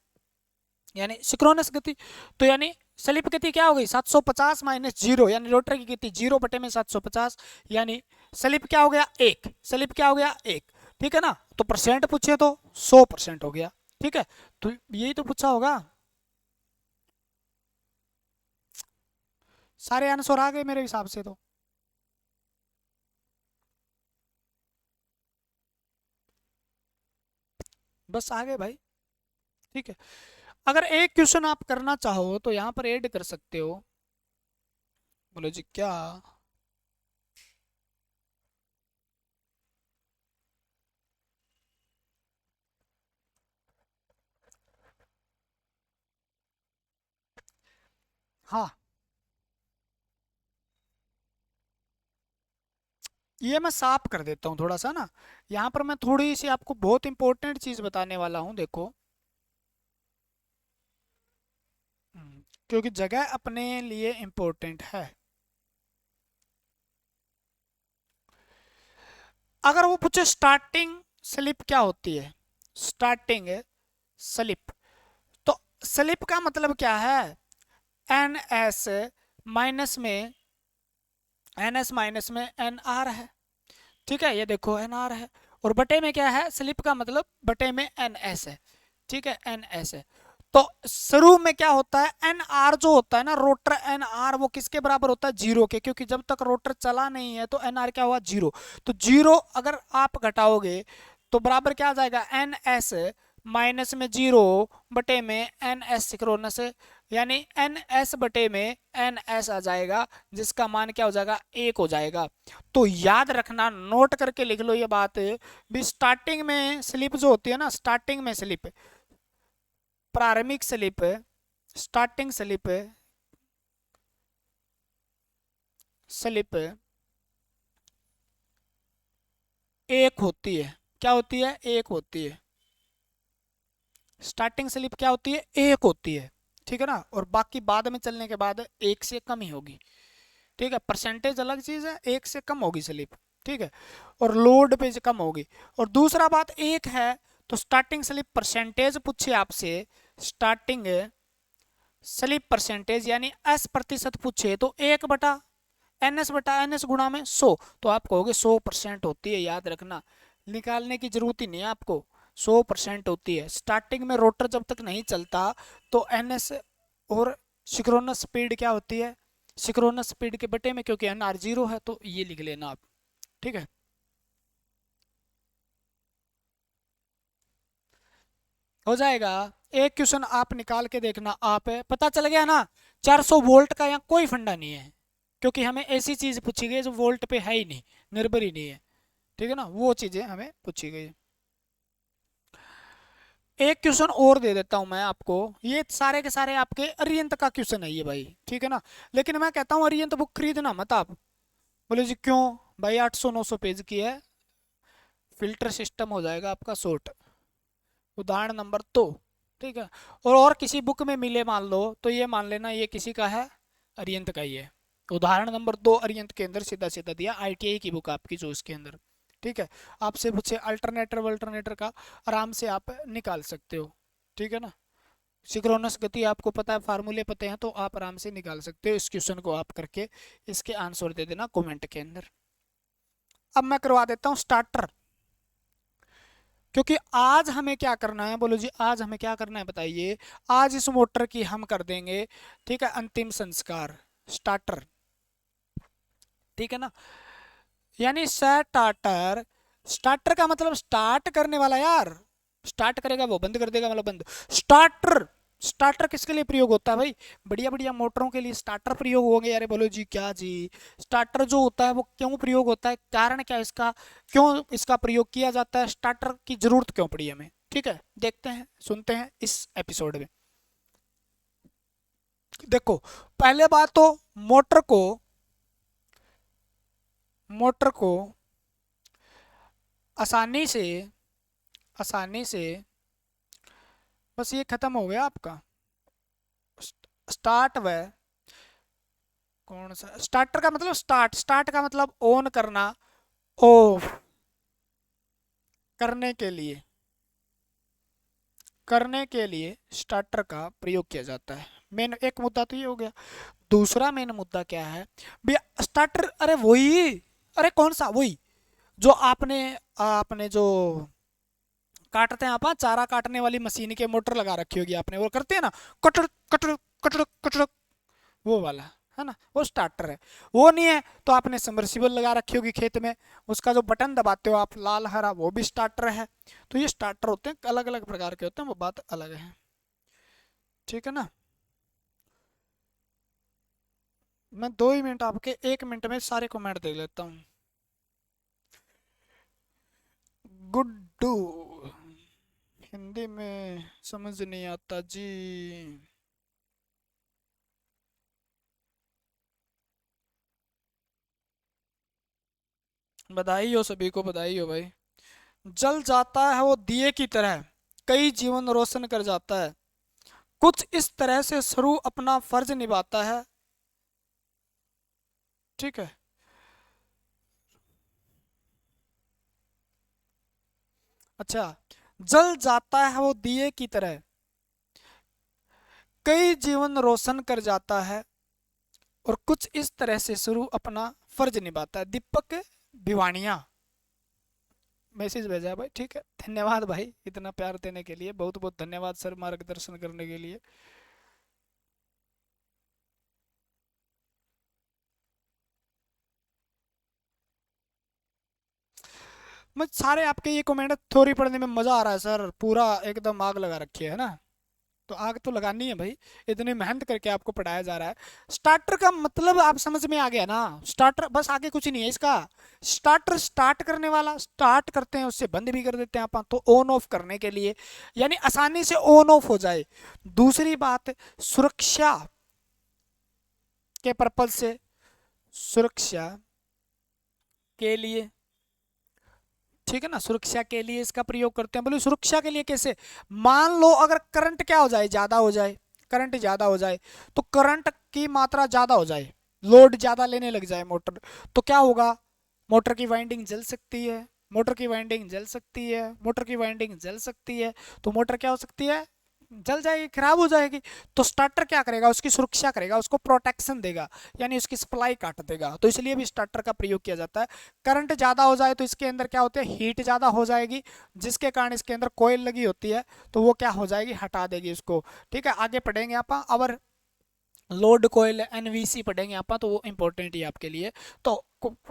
यानी सिक्रोनस गति, तो यानी स्लिप गति क्या हो गई 750 माइनस 0, यानी रोटर की गति 0 बटे में 750, यानी स्लिप क्या हो गया 1, स्लिप क्या हो गया 1, ठीक है ना, तो परसेंट पूछे तो 100% हो गया, ठीक है, तो यही तो पूछा होगा, सारे आंसर आ गए मेरे हिसाब से तो। बस आ गए भाई। ठीक है, अगर एक क्वेश्चन आप करना चाहो तो यहाँ पर ऐड कर सकते हो। बोलो जी क्या। हाँ, ये मैं साफ कर देता हूँ थोड़ा सा ना। यहाँ पर मैं थोड़ी सी आपको बहुत इंपॉर्टेंट चीज बताने वाला हूँ, देखो। क्योंकि जगह अपने लिए इम्पोर्टेंट है। अगर वो पूछे स्टार्टिंग स्लिप क्या होती है, स्टार्टिंग स्लिप, तो स्लिप का मतलब क्या है, एन एस माइनस में, एन एस माइनस में एन आर है। ठीक है, ये देखो एन आर है, और बटे में क्या है, स्लिप का मतलब बटे में एन एस है। ठीक है, एन एस है। तो शुरू में क्या होता है, एन आर जो होता है ना, रोटर एन आर, वो किसके बराबर होता है, जीरो के, क्योंकि जब तक रोटर चला नहीं है तो एन आर क्या हुआ, जीरो। तो जीरो अगर आप घटाओगे तो बराबर क्या आ जाएगा, एन एस माइनस में जीरो बटे में एन एस सिक्रोनस, यानी एन एस बटे में एन एस आ जाएगा, जिसका मान क्या हो जाएगा, एक हो जाएगा। तो याद रखना, नोट करके लिख लो ये बात भी, स्टार्टिंग में स्लिप जो होती है ना, स्टार्टिंग में स्लिप, प्रारंभिक स्लिप, स्टार्टिंग स्लिप, स्लिप एक होती है। क्या होती है, एक होती है। स्टार्टिंग स्लिप क्या होती है, एक होती है। ठीक है ना, और बाकी बाद में चलने के बाद एक से कम ही होगी। ठीक है, परसेंटेज अलग चीज है, एक से कम होगी स्लिप। ठीक है, और लोड पे से कम होगी। और दूसरा बात एक है, तो स्टार्टिंग स्लिप परसेंटेज पूछे आपसे, स्टार्टिंग स्लिप परसेंटेज यानी एस प्रतिशत पूछे, तो एक बटा एन एस गुणा में 100, तो आप कहोगे 100% होती है। याद रखना, निकालने की जरूरत ही नहीं है आपको, 100% होती है। स्टार्टिंग में रोटर जब तक नहीं चलता तो एन एस और सिंक्रोनस स्पीड क्या होती है, सिंक्रोनस स्पीड के बटे में, क्योंकि एन आर जीरो है, तो ये लिख लेना आप। ठीक है, हो जाएगा। एक क्वेश्चन आप निकाल के देखना, आप पता चल गया ना। 400 वोल्ट का यहाँ कोई फंडा नहीं है, क्योंकि हमें ऐसी चीज पूछी गई है जो वोल्ट पे है ही नहीं, निर्भर ही नहीं है। ठीक है ना, वो चीजें हमें पूछी गई है। एक क्वेश्चन और दे देता हूं मैं आपको, ये सारे के सारे आपके अरियंत का क्वेश्चन है ये भाई। ठीक है ना, लेकिन मैं कहता हूँ अरियंत बुक खरीदना मत आप। बोले जी क्यों, भाई 800 900 पेज की है, फिल्टर सिस्टम हो जाएगा आपका शॉर्ट। उदाहरण नंबर 2। ठीक है, और किसी बुक में मिले मान लो, तो ये मान लेना ये किसी का है, अरियंत का ही है। उदाहरण नंबर 2 अरियंत के अंदर सीधा सीधा दिया, आईटीआई की बुक आपकी जो इसके अंदर। ठीक है, आपसे पूछे अल्टरनेटर वल्टरनेटर का, आराम से आप निकाल सकते हो। ठीक है ना, सिंक्रोनस गति आपको पता है, फार्मूले पते हैं, तो आप आराम से निकाल सकते हो। इस क्वेश्चन को आप करके इसके आंसर दे देना कमेंट के अंदर। अब मैं करवा देता हूँ स्टार्टर, क्योंकि आज हमें क्या करना है, बोलो जी आज हमें क्या करना है बताइए। आज इस मोटर की हम कर देंगे, ठीक है, अंतिम संस्कार, स्टार्टर। ठीक है ना, यानी स्टार्टर, स्टार्टर का मतलब स्टार्ट करने वाला यार, स्टार्ट करेगा वो बंद कर देगा मतलब बंद। स्टार्टर, स्टार्टर किसके लिए प्रयोग होता है भाई, बढ़िया बढ़िया मोटरों के लिए स्टार्टर प्रयोग होंगे यार। बोलो जी क्या जी, स्टार्टर जो होता है वो क्यों प्रयोग होता है, कारण क्या है इसका, क्यों इसका प्रयोग किया जाता है, स्टार्टर की जरूरत क्यों पड़ी हमें। ठीक है, देखते हैं सुनते हैं इस एपिसोड में। देखो, पहले बात तो मोटर को, मोटर को आसानी से, आसानी से, बस ये खत्म हो गया आपका स्टार्ट व, कौन सा स्टार्टर का मतलब स्टार्ट, स्टार्ट का मतलब ऑन करना, ऑफ करने के लिए, करने के लिए स्टार्टर का प्रयोग किया जाता है। मेन एक मुद्दा तो ये हो गया। दूसरा मेन मुद्दा क्या है भैया, स्टार्टर, अरे वही, अरे कौन सा, वही जो आपने आपने जो काटते हैं आप, चारा काटने वाली मशीन के मोटर लगा रखी होगी आपने, वो करते हैं ना, कटर कटर कटर कटर, वो वाला। है ना, वो स्टार्टर है। वो नहीं है तो आपने सबमर्सिबल लगा रखी होगी खेत में, उसका जो बटन दबाते हो आप लाल हरा, वो भी स्टार्टर है। तो ये स्टार्टर होते हैं, अलग अलग प्रकार के होते हैं, वो बात अलग है। ठीक है ना। मैं 2 ही मिनट आपके 1 मिनट में सारे कमेंट देख लेता हूँ। गुड्डू, हिंदी में समझ नहीं आता जी। बधाई हो सभी को, बधाई हो भाई। जल जाता है वो दिए की तरह, कई जीवन रोशन कर जाता है, कुछ इस तरह से शुरू अपना फर्ज निभाता है। ठीक है। अच्छा, जल जाता है वो दिए की तरह, कई जीवन रोशन कर जाता है, और कुछ इस तरह से शुरू अपना फर्ज निभाता है। दीपक भिवानिया मैसेज भेजा है भाई। ठीक है, धन्यवाद भाई इतना प्यार देने के लिए, बहुत बहुत धन्यवाद सर मार्गदर्शन करने के लिए। मैं सारे आपके ये कमेंट थ्योरी पढ़ने में मजा आ रहा है सर, पूरा एकदम आग लगा रखी है ना। तो आग तो लगानी है भाई, इतनी मेहनत करके आपको पढ़ाया जा रहा है। स्टार्टर का मतलब आप समझ में आ गया ना, स्टार्टर बस, आगे कुछ नहीं है इसका। स्टार्टर स्टार्ट करने वाला, स्टार्ट करते हैं उससे बंद भी कर देते हैं अपन, तो ऑन ऑफ करने के लिए, यानी आसानी से ऑन ऑफ हो जाए। दूसरी बात, सुरक्षा के पर्पज से, सुरक्षा के लिए, ठीक है ना, सुरक्षा के लिए इसका प्रयोग करते हैं। बोले सुरक्षा के लिए कैसे, मान लो अगर करंट क्या हो जाए, ज्यादा हो जाए, करंट ज्यादा हो जाए, तो करंट की मात्रा ज्यादा हो जाए, लोड ज्यादा लेने लग जाए मोटर, तो क्या होगा, मोटर की वाइंडिंग जल सकती है, मोटर की वाइंडिंग जल सकती है, मोटर की वाइंडिंग जल सकती है, तो मोटर क्या हो सकती है, जल जाएगी, खराब हो जाएगी। तो स्टार्टर क्या करेगा, उसकी सुरक्षा करेगा, उसको प्रोटेक्शन देगा, यानी उसकी सप्लाई काट देगा। तो इसलिए भी स्टार्टर का प्रयोग किया जाता है। करंट ज़्यादा हो जाए तो इसके अंदर क्या होता है, हीट ज़्यादा हो जाएगी, जिसके कारण इसके अंदर कोयल लगी होती है, तो वो क्या हो जाएगी, हटा देगी उसको। ठीक है, आगे पढ़ेंगे आप, और लोड कोयल एनवीसी पढ़ेंगे आप, तो वो इंपॉर्टेंट है आपके लिए। तो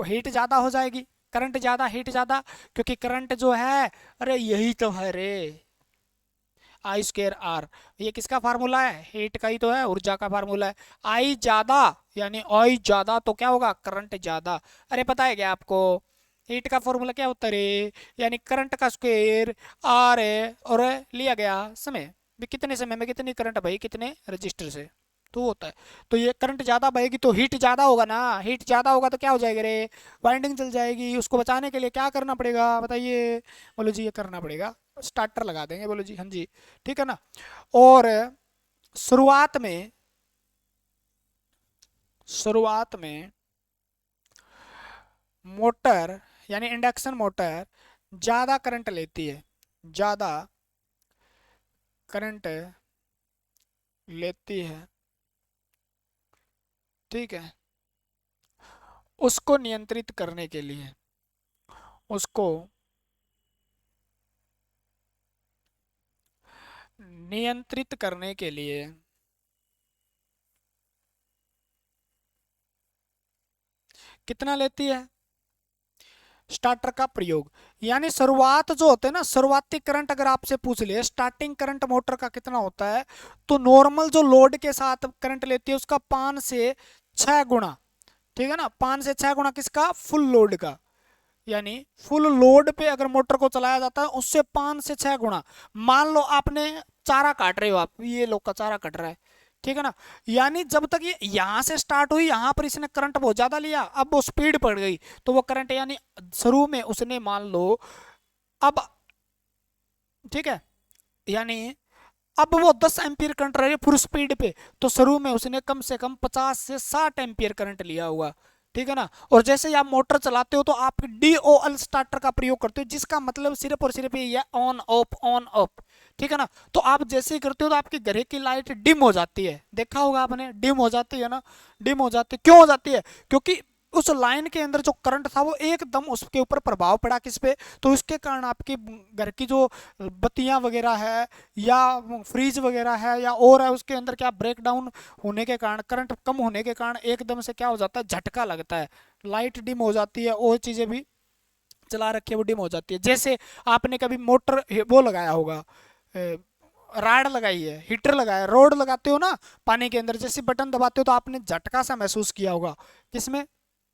हीट ज़्यादा हो जाएगी, करंट ज़्यादा, हीट ज़्यादा, क्योंकि करंट जो है, अरे यही तो है रे, आई स्क्र आर, ये किसका फार्मूला है, हीट का ही तो है, ऊर्जा का फार्मूला है। आई ज्यादा, यानी आई ज्यादा तो क्या होगा, करंट ज्यादा। अरे पता है क्या आपको, हीट का फॉर्मूला क्या होता है रे, यानी करंट का स्क्वायर आर है, और लिया गया समय भी, कितने समय में कितनी करंट भाई, कितने रजिस्टर से, तो होता है। तो ये करंट ज्यादा बहेगी तो हीट ज्यादा होगा ना, हीट ज्यादा होगा तो क्या हो जाएगा रे, वाइंडिंग चल जाएगी। उसको बचाने के लिए क्या करना पड़ेगा बताइए, बोलो जी, ये करना पड़ेगा, स्टार्टर लगा देंगे, बोलो जी हाँ जी, ठीक है ना। और शुरुआत में, शुरुआत में मोटर, यानी इंडक्शन मोटर ज्यादा करंट लेती है, ज्यादा करंट लेती है, ठीक है। उसको नियंत्रित करने के लिए, उसको नियंत्रित करने के लिए कितना लेती है, स्टार्टर का प्रयोग। यानी शुरुआत जो होते हैं ना, शुरुआती करंट अगर आपसे पूछ ले स्टार्टिंग करंट मोटर का कितना होता है, तो नॉर्मल जो लोड के साथ करंट लेती है उसका 5 से 6 गुना, ठीक है ना, 5 से 6 गुना किसका, फुल लोड का। यानी फुल लोड पे अगर मोटर को चलाया जाता है उससे 5 से 6 गुना। मान लो आपने चारा काट रहे हो, आप ये लोग का चारा कट रहा है, ठीक है ना, यानी जब तक ये यहां से स्टार्ट हुई, यहां पर इसने करंट बहुत ज्यादा लिया, अब वो स्पीड बढ़ गई, तो वो करंट, यानी शुरू में उसने मान लो, अब, ठीक है, यानी अब वो 10 एम्पियर करंट रह रही है फुल स्पीड पे, तो शुरू में उसने कम से कम 50 से 60 एम्पियर करंट लिया हुआ, ठीक है ना। और जैसे ही आप मोटर चलाते हो तो आप DOL स्टार्टर का प्रयोग करते हो, जिसका मतलब सिर्फ और सिर्फ ये ऑन ऑफ, ऑन ऑफ, ठीक है ना। तो आप जैसे ही करते हो तो आपके घर की लाइट डिम हो जाती है, देखा होगा आपने, डिम हो जाती है ना, डिम हो जाती है, क्यों हो जाती है, क्योंकि उस लाइन के अंदर जो करंट था वो एकदम उसके ऊपर प्रभाव पड़ा किस पे, तो इसके कारण आपके घर की जो बत्तियां वगैरह है या फ्रीज वगैरह है या और है उसके अंदर क्या ब्रेक डाउन होने के कारण, करंट कम होने के कारण एकदम से क्या हो जाता है, झटका लगता है, लाइट डिम हो जाती है, और चीजें भी चला रखी है वो डिम हो जाती है। जैसे आपने कभी मोटर वो लगाया होगा, राड लगाई है, हीटर लगाया है, रोड लगाते हो ना पानी के अंदर, जैसे बटन दबाते हो तो आपने झटका सा महसूस किया होगा किसमें,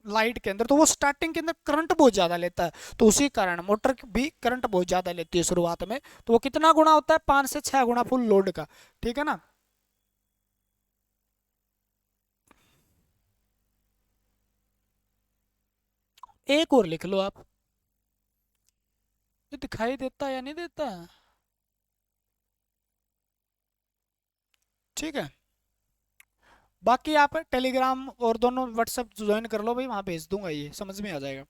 लाइट के अंदर, तो वो स्टार्टिंग के अंदर करंट बहुत ज्यादा लेता है, तो उसी कारण मोटर भी करंट बहुत ज्यादा लेती है शुरुआत में, तो वो कितना गुना होता है, 5 से 6 गुना फुल लोड का, ठीक है ना। एक और लिख लो आप, ये दिखाई देता है या नहीं देता है, ठीक है। बाकी आप टेलीग्राम और दोनों व्हाट्सएप ज्वाइन कर लो भाई, वहां भेज दूंगा, ये समझ में आ जाएगा।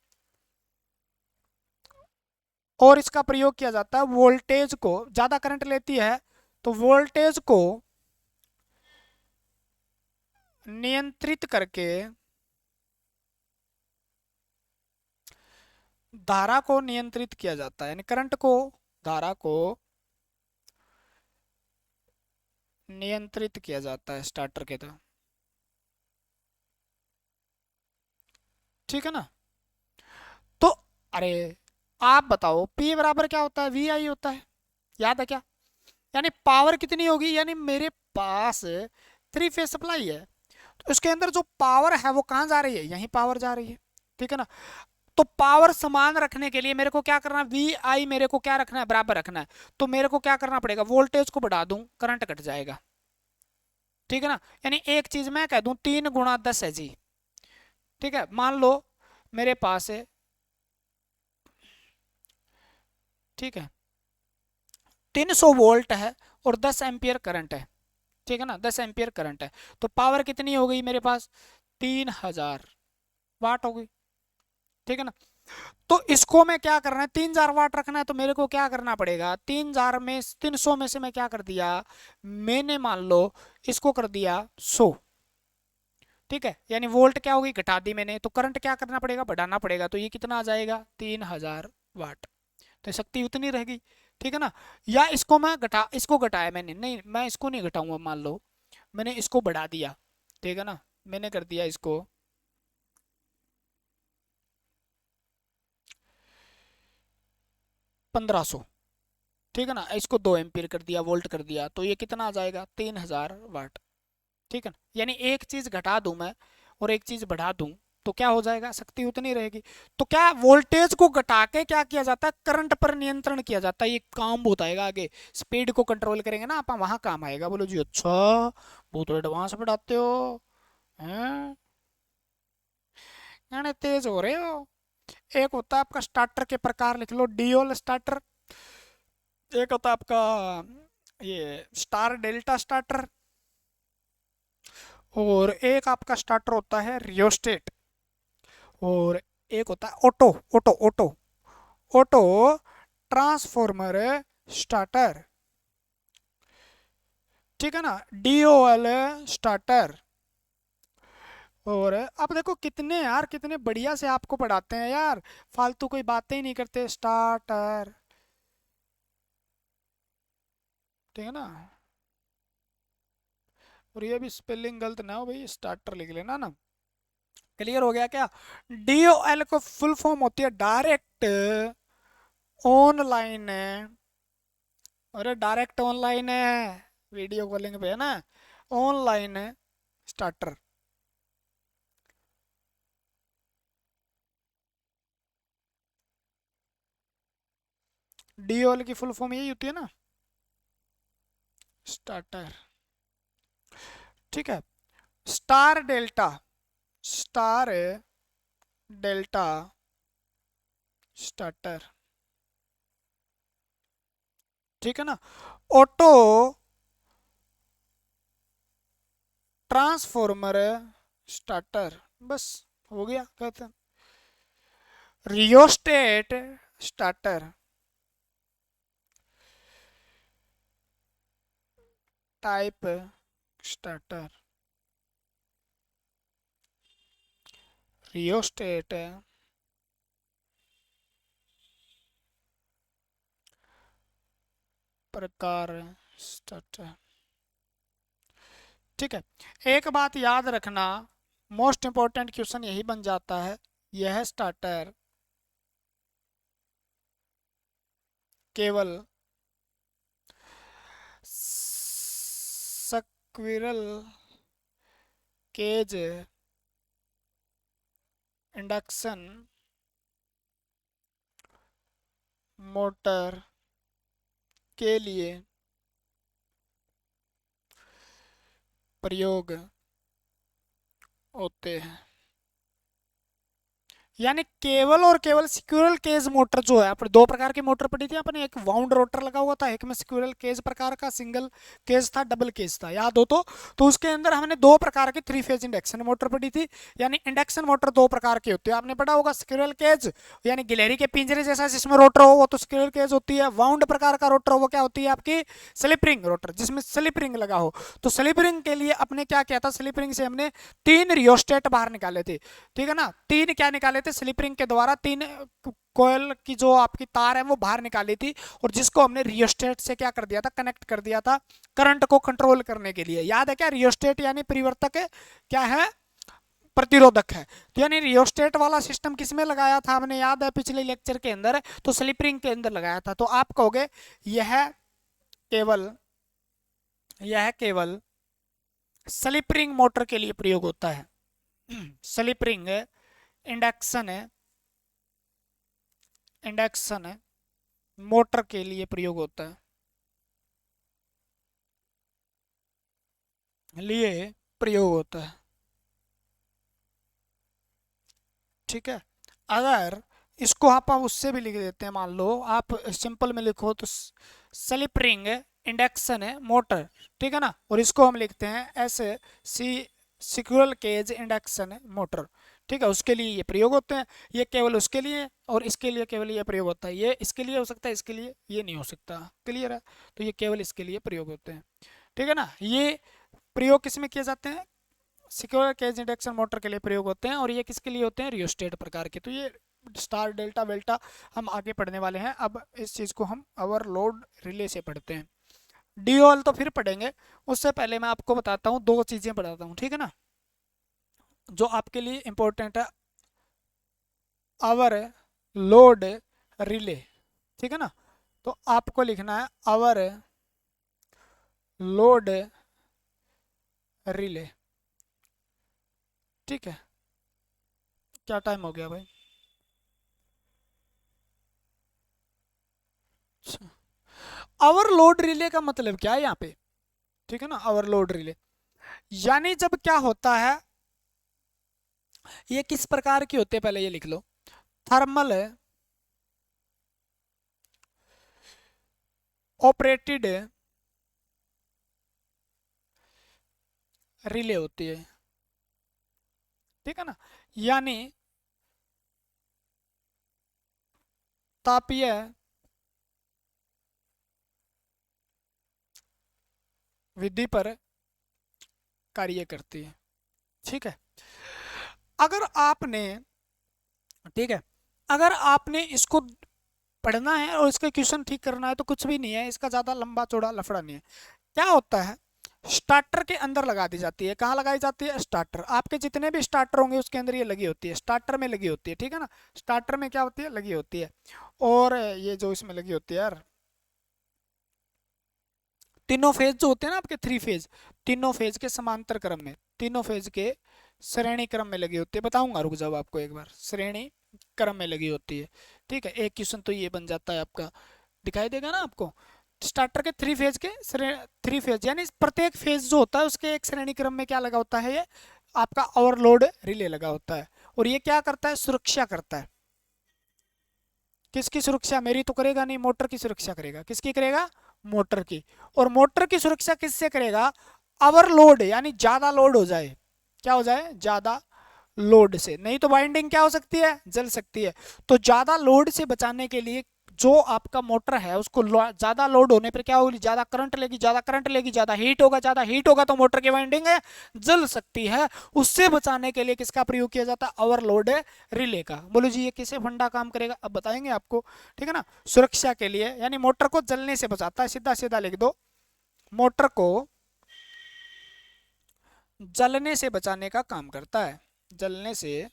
और इसका प्रयोग किया जाता है वोल्टेज को, ज्यादा करंट लेती है तो वोल्टेज को नियंत्रित करके, धारा को नियंत्रित किया जाता है, यानी करंट को, धारा को नियंत्रित किया जाता है स्टार्टर के द्वारा, ठीक है ना। तो अरे आप बताओ P बराबर क्या होता है, वी आई होता है, याद है क्या, यानी पावर कितनी होगी, यानी मेरे पास 3 फेज सप्लाई है, तो उसके अंदर जो पावर है वो कहाँ जा रही है, यहीं पावर जा रही है, ठीक है ना। तो पावर समान रखने के लिए मेरे को क्या करना है, वी आई मेरे को क्या रखना है, बराबर रखना है, तो मेरे को क्या करना पड़ेगा, वोल्टेज को बढ़ा दूं, करंट कट जाएगा, ठीक है ना। यानी एक चीज मैं कह दूं 3 × 10 है जी, ठीक है, मान लो मेरे पास है, ठीक है, 300 वोल्ट है और 10 एम्पियर करंट है, ठीक है ना, 10 एम्पियर करंट है, तो पावर कितनी हो गई मेरे पास, 3000 वाट हो गई, ठीक है ना। तो इसको मैं क्या करना है, 3000 वाट रखना है, तो मेरे को क्या करना पड़ेगा, 300 में से मैं क्या कर दिया, मैंने मान लो इसको कर दिया 100, ठीक है, यानी वोल्ट क्या होगी, घटा दी मैंने, तो करंट क्या करना पड़ेगा, बढ़ाना पड़ेगा, तो ये कितना आ जाएगा, 3000 वाट, तो शक्ति उतनी रहेगी, ठीक है ना। या इसको घटाया मैंने, नहीं मैं इसको नहीं घटाऊंगा, मान लो मैंने इसको बढ़ा दिया, ठीक है ना, मैंने कर दिया इसको 1500, ठीक है ना, इसको 2 एम्पीयर कर दिया, वोल्ट कर दिया, तो ये कितना आ जाएगा, 3000 वाट, ठीक है ना। यानी एक चीज घटा दूं मैं और एक चीज बढ़ा दूं तो क्या हो जाएगा, शक्ति उतनी रहेगी। तो क्या वोल्टेज को घटा के क्या किया जाता है, करंट पर नियंत्रण किया जाता है, ये काम बताएगा आगे, स्पीड को कंट्रोल करेंगे ना आप, वहां काम आएगा। बोलो जी अच्छा, बहुत एडवांस पढ़ाते हो हैं, यानी तेज हो रहे हो। एक होता है आपका स्टार्टर के प्रकार, लिख लो डियोल स्टार्टर, एक होता है आपका ये स्टार डेल्टा स्टार्टर, और एक आपका स्टार्टर होता है रियोस्टेट, और एक होता है auto, auto auto auto transformer starter, ठीक है ना, डीओएल स्टार्टर। और अब देखो कितने यार, कितने बढ़िया से आपको पढ़ाते हैं यार, फालतू कोई बातें ही नहीं करते, स्टार्टर, ठीक है ना। और ये भी स्पेलिंग गलत ना हो भाई, स्टार्टर लिख लेना ना। क्लियर हो गया क्या। डीओएल को फुल फॉर्म होती है डायरेक्ट ऑनलाइन, अरे डायरेक्ट ऑनलाइन है, वीडियो कॉलिंग पे है ना, ऑनलाइन स्टार्टर। डीओएल की फुल फॉर्म यही होती है ना, स्टार्टर, ठीक है। Star delta, star delta starter, ठीक है ना। ऑटो ट्रांसफॉर्मर स्टार्टर, बस हो गया, कहते हैं rheostat starter, type starter, rheostat प्रकार स्टार्टर। ठीक है, एक बात याद रखना, मोस्ट इंपॉर्टेंट क्वेश्चन यही बन जाता है, यह स्टार्टर केवल स्क्विरल केज इंडक्शन मोटर के लिए प्रयोग होते हैं। यानी केवल और केवल स्क्विरल केज मोटर जो है, अपने दो प्रकार की मोटर पड़ी थी अपने, एक वाउंड रोटर लगा हुआ था, एक में स्क्विरल केज प्रकार का सिंगल केज था, डबल केज था, याद हो तो उसके अंदर हमने दो प्रकार की 3 फेज इंडक्शन मोटर पड़ी थी। यानी इंडक्शन मोटर दो प्रकार की होती है, आपने पढ़ा होगा, स्क्विरल केज यानी गिलहरी के पिंजरे जैसा जिसमें रोटर हो वो तो स्क्विरल केज होती है, वाउंड प्रकार का रोटर वो क्या होती है आपकी स्लिप रिंग रोटर, जिसमें स्लिप रिंग लगा हो। तो स्लिप रिंग के लिए अपने क्या किया था, स्लिप रिंग से हमने 3 रियोस्टेट बाहर निकाले थे, ठीक है ना, 3 क्या निकाले थे, स्लिप रिंग के द्वारा 3 कोयल की जो आपकी तार है वो बाहर निकाली थी, और जिसको हमने रियोस्टेट से क्या कर दिया था, कनेक्ट कर दिया था करंट को कंट्रोल करने के लिए। याद है क्या, रियोस्टेट यानी परिवर्तक क्या है, प्रतिरोधक है। तो यानी रियोस्टेट वाला सिस्टम किसमें लगाया था हमने, याद है पिछले लेक्चर के अंदर, तो स्लिप रिंग के अंदर लगाया था। तो आप कहोगे यह केवल स्लिप रिंग मोटर के लिए प्रयोग होता है। स्लिप रिंग इंडक्शन मोटर के लिए प्रयोग होता है, ठीक है। अगर इसको आप उससे भी लिख देते हैं, मान लो आप सिंपल में लिखो तो स्लिप रिंग इंडक्शन मोटर, ठीक है ना, और इसको हम लिखते हैं S C squirrel cage induction motor, ठीक है, उसके लिए ये प्रयोग होते हैं। ये केवल उसके लिए और इसके लिए केवल ये प्रयोग होता है, ये इसके लिए हो सकता है, इसके लिए ये नहीं हो सकता, क्लियर है। तो ये केवल इसके लिए प्रयोग होते हैं, ठीक है ना। ये प्रयोग किसमें किए जाते हैं, स्क्विरल केज इंडक्शन मोटर के लिए प्रयोग होते हैं, और ये किसके लिए होते हैं, रियोस्टेट प्रकार के। तो ये स्टार डेल्टा वेल्टा हम आगे पढ़ने वाले हैं। अब इस चीज़ को हम ओवरलोड रिले से पढ़ते हैं, डीओएल तो फिर पढ़ेंगे, उससे पहले मैं आपको बताता हूँ, 2 चीज़ें बताता हूँ, ठीक है ना, जो आपके लिए इंपॉर्टेंट है। आवर लोड रिले, ठीक है ना, तो आपको लिखना है आवर लोड रिले, ठीक है। क्या टाइम हो गया भाई, आवर लोड रिले का मतलब क्या है यहाँ पे, ठीक है ना, आवर लोड रिले यानी जब क्या होता है, ये किस प्रकार की होती है, पहले ये लिख लो, थर्मल ऑपरेटेड रिले होती है, ठीक है ना। यानी तापीय विधि पर कार्य करती है, ठीक है। अगर आपने, ठीक है, अगर आपने इसको पढ़ना है और इसका क्वेश्चन ठीक करना है तो कुछ भी नहीं है, इसका ज़्यादा लंबा चौड़ा लफड़ा नहीं है। क्या होता है, स्टार्टर के अंदर लगा दी जाती है, कहाँ लगाई जाती है, स्टार्टर, आपके जितने भी स्टार्टर होंगे उसके अंदर ये लगी होती है, स्टार्टर में लगी होती है, ठीक है ना, स्टार्टर में क्या होती है, लगी होती है। और ये जो इसमें लगी होती है यार, तीनों फेज जो होते हैं ना आपके 3 फेज, तीनों फेज के समांतर क्रम में, तीनों फेज के श्रेणी क्रम में लगी होती है, बताऊंगा, रुक जाओ आपको एक बार, श्रेणी क्रम में लगी होती है, ठीक है। एक क्वेश्चन तो ये बन जाता है आपका, दिखाई देगा ना आपको, स्टार्टर के 3 फेज के 3 फेज यानी प्रत्येक फेज जो होता है उसके एक श्रेणी क्रम में क्या लगा होता है, ये आपका ओवरलोड रिले लगा होता है। और ये क्या करता है, सुरक्षा करता है, किसकी सुरक्षा, मेरी तो करेगा नहीं, मोटर की सुरक्षा करेगा, किसकी करेगा, मोटर की। और मोटर की सुरक्षा किससे करेगा, ओवरलोड यानी ज्यादा लोड हो जाए, क्या हो जाए, ज्यादा लोड से, नहीं तो वाइंडिंग क्या हो सकती है, जल सकती है। तो ज्यादा लोड से बचाने के लिए जो आपका मोटर है उसको ज्यादा लोड होने पर क्या होगी, ज्यादा करंट लेगी, ज्यादा करंट लेगी, ज्यादा हीट होगा, ज्यादा हीट होगा तो मोटर की वाइंडिंग है जल सकती है। उससे बचाने के लिए किसका प्रयोग किया जाता है, ओवरलोड रिले का। बोलो जी ये किसे फंडा काम करेगा, अब बताएंगे आपको, ठीक है ना। सुरक्षा के लिए, यानी मोटर को जलने से बचाता है, सीधा सीधा लिख दो, मोटर को जलने से बचाने का काम करता है, जलने से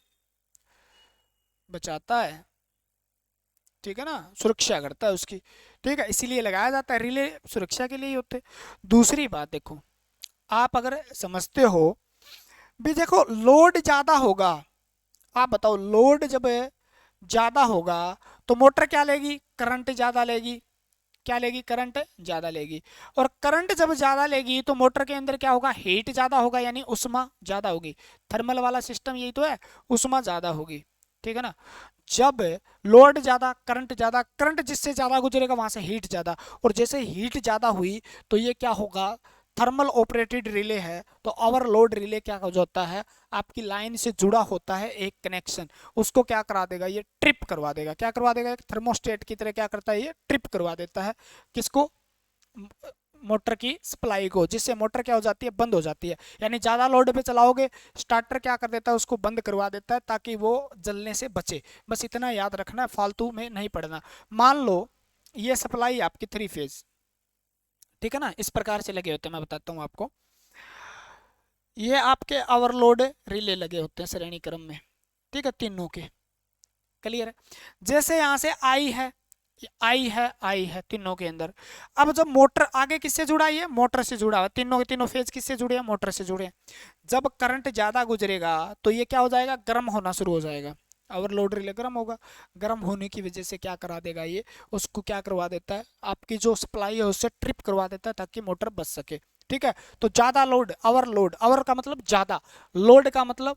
बचाता है, ठीक है ना, सुरक्षा करता है उसकी, ठीक है, इसीलिए लगाया जाता है, रिले सुरक्षा के लिए ही होते। दूसरी बात देखो, आप अगर समझते हो भी, देखो लोड ज्यादा होगा, आप बताओ लोड जब ज्यादा होगा तो मोटर क्या लेगी, करंट ज्यादा लेगी, क्या लेगी, करंट ज्यादा लेगी। और करंट जब ज्यादा लेगी तो मोटर के अंदर क्या होगा, हीट ज्यादा होगा, यानी उष्मा ज्यादा होगी। थर्मल वाला सिस्टम यही तो है, उष्मा ज्यादा होगी, ठीक है ना। जब लोड ज्यादा, करंट ज्यादा, करंट जिससे ज्यादा गुजरेगा वहां से हीट ज्यादा, और जैसे हीट ज्यादा हुई तो ये क्या होगा, थर्मल ऑपरेटेड रिले है, तो ओवरलोड रिले क्या हो जाता है, आपकी लाइन से जुड़ा होता है एक कनेक्शन, उसको क्या करा देगा, ये ट्रिप करवा देगा, क्या करवा देगा, एक थर्मोस्टेट की तरह क्या करता है, ये ट्रिप करवा देता है, किसको, मोटर की सप्लाई को, जिससे मोटर क्या हो जाती है, बंद हो जाती है। यानी ज्यादा लोड पे चलाओगे, स्टार्टर क्या कर देता है, उसको बंद करवा देता है ताकि वो जलने से बचे। बस इतना याद रखना है, फालतू में नहीं पढ़ना। मान लो ये सप्लाई आपकी 3 फेज, ठीक है ना, इस प्रकार से लगे होते हैं, मैं बताता हूँ आपको। ये आपके ओवरलोड रिले लगे होते हैं श्रेणी क्रम में, ठीक है, तीनों के, क्लियर है। जैसे यहाँ से आई है, आई है, आई है तीनों के अंदर। अब जब मोटर आगे किससे जुड़ा है, मोटर से जुड़ा है, तीनों के तीनों फेज किससे जुड़े हैं, मोटर से जुड़े हैं। जब करंट ज्यादा गुजरेगा तो ये क्या हो जाएगा, गर्म होना शुरू हो जाएगा, ओवरलोड रिले गर्म होगा। गर्म होने की वजह से क्या करा देगा, ये उसको क्या करवा देता है, आपकी जो सप्लाई है उससे ट्रिप करवा देता है ताकि मोटर बच सके, ठीक है। तो ज्यादा लोड, ओवरलोड, ओवर का मतलब ज्यादा, लोड का मतलब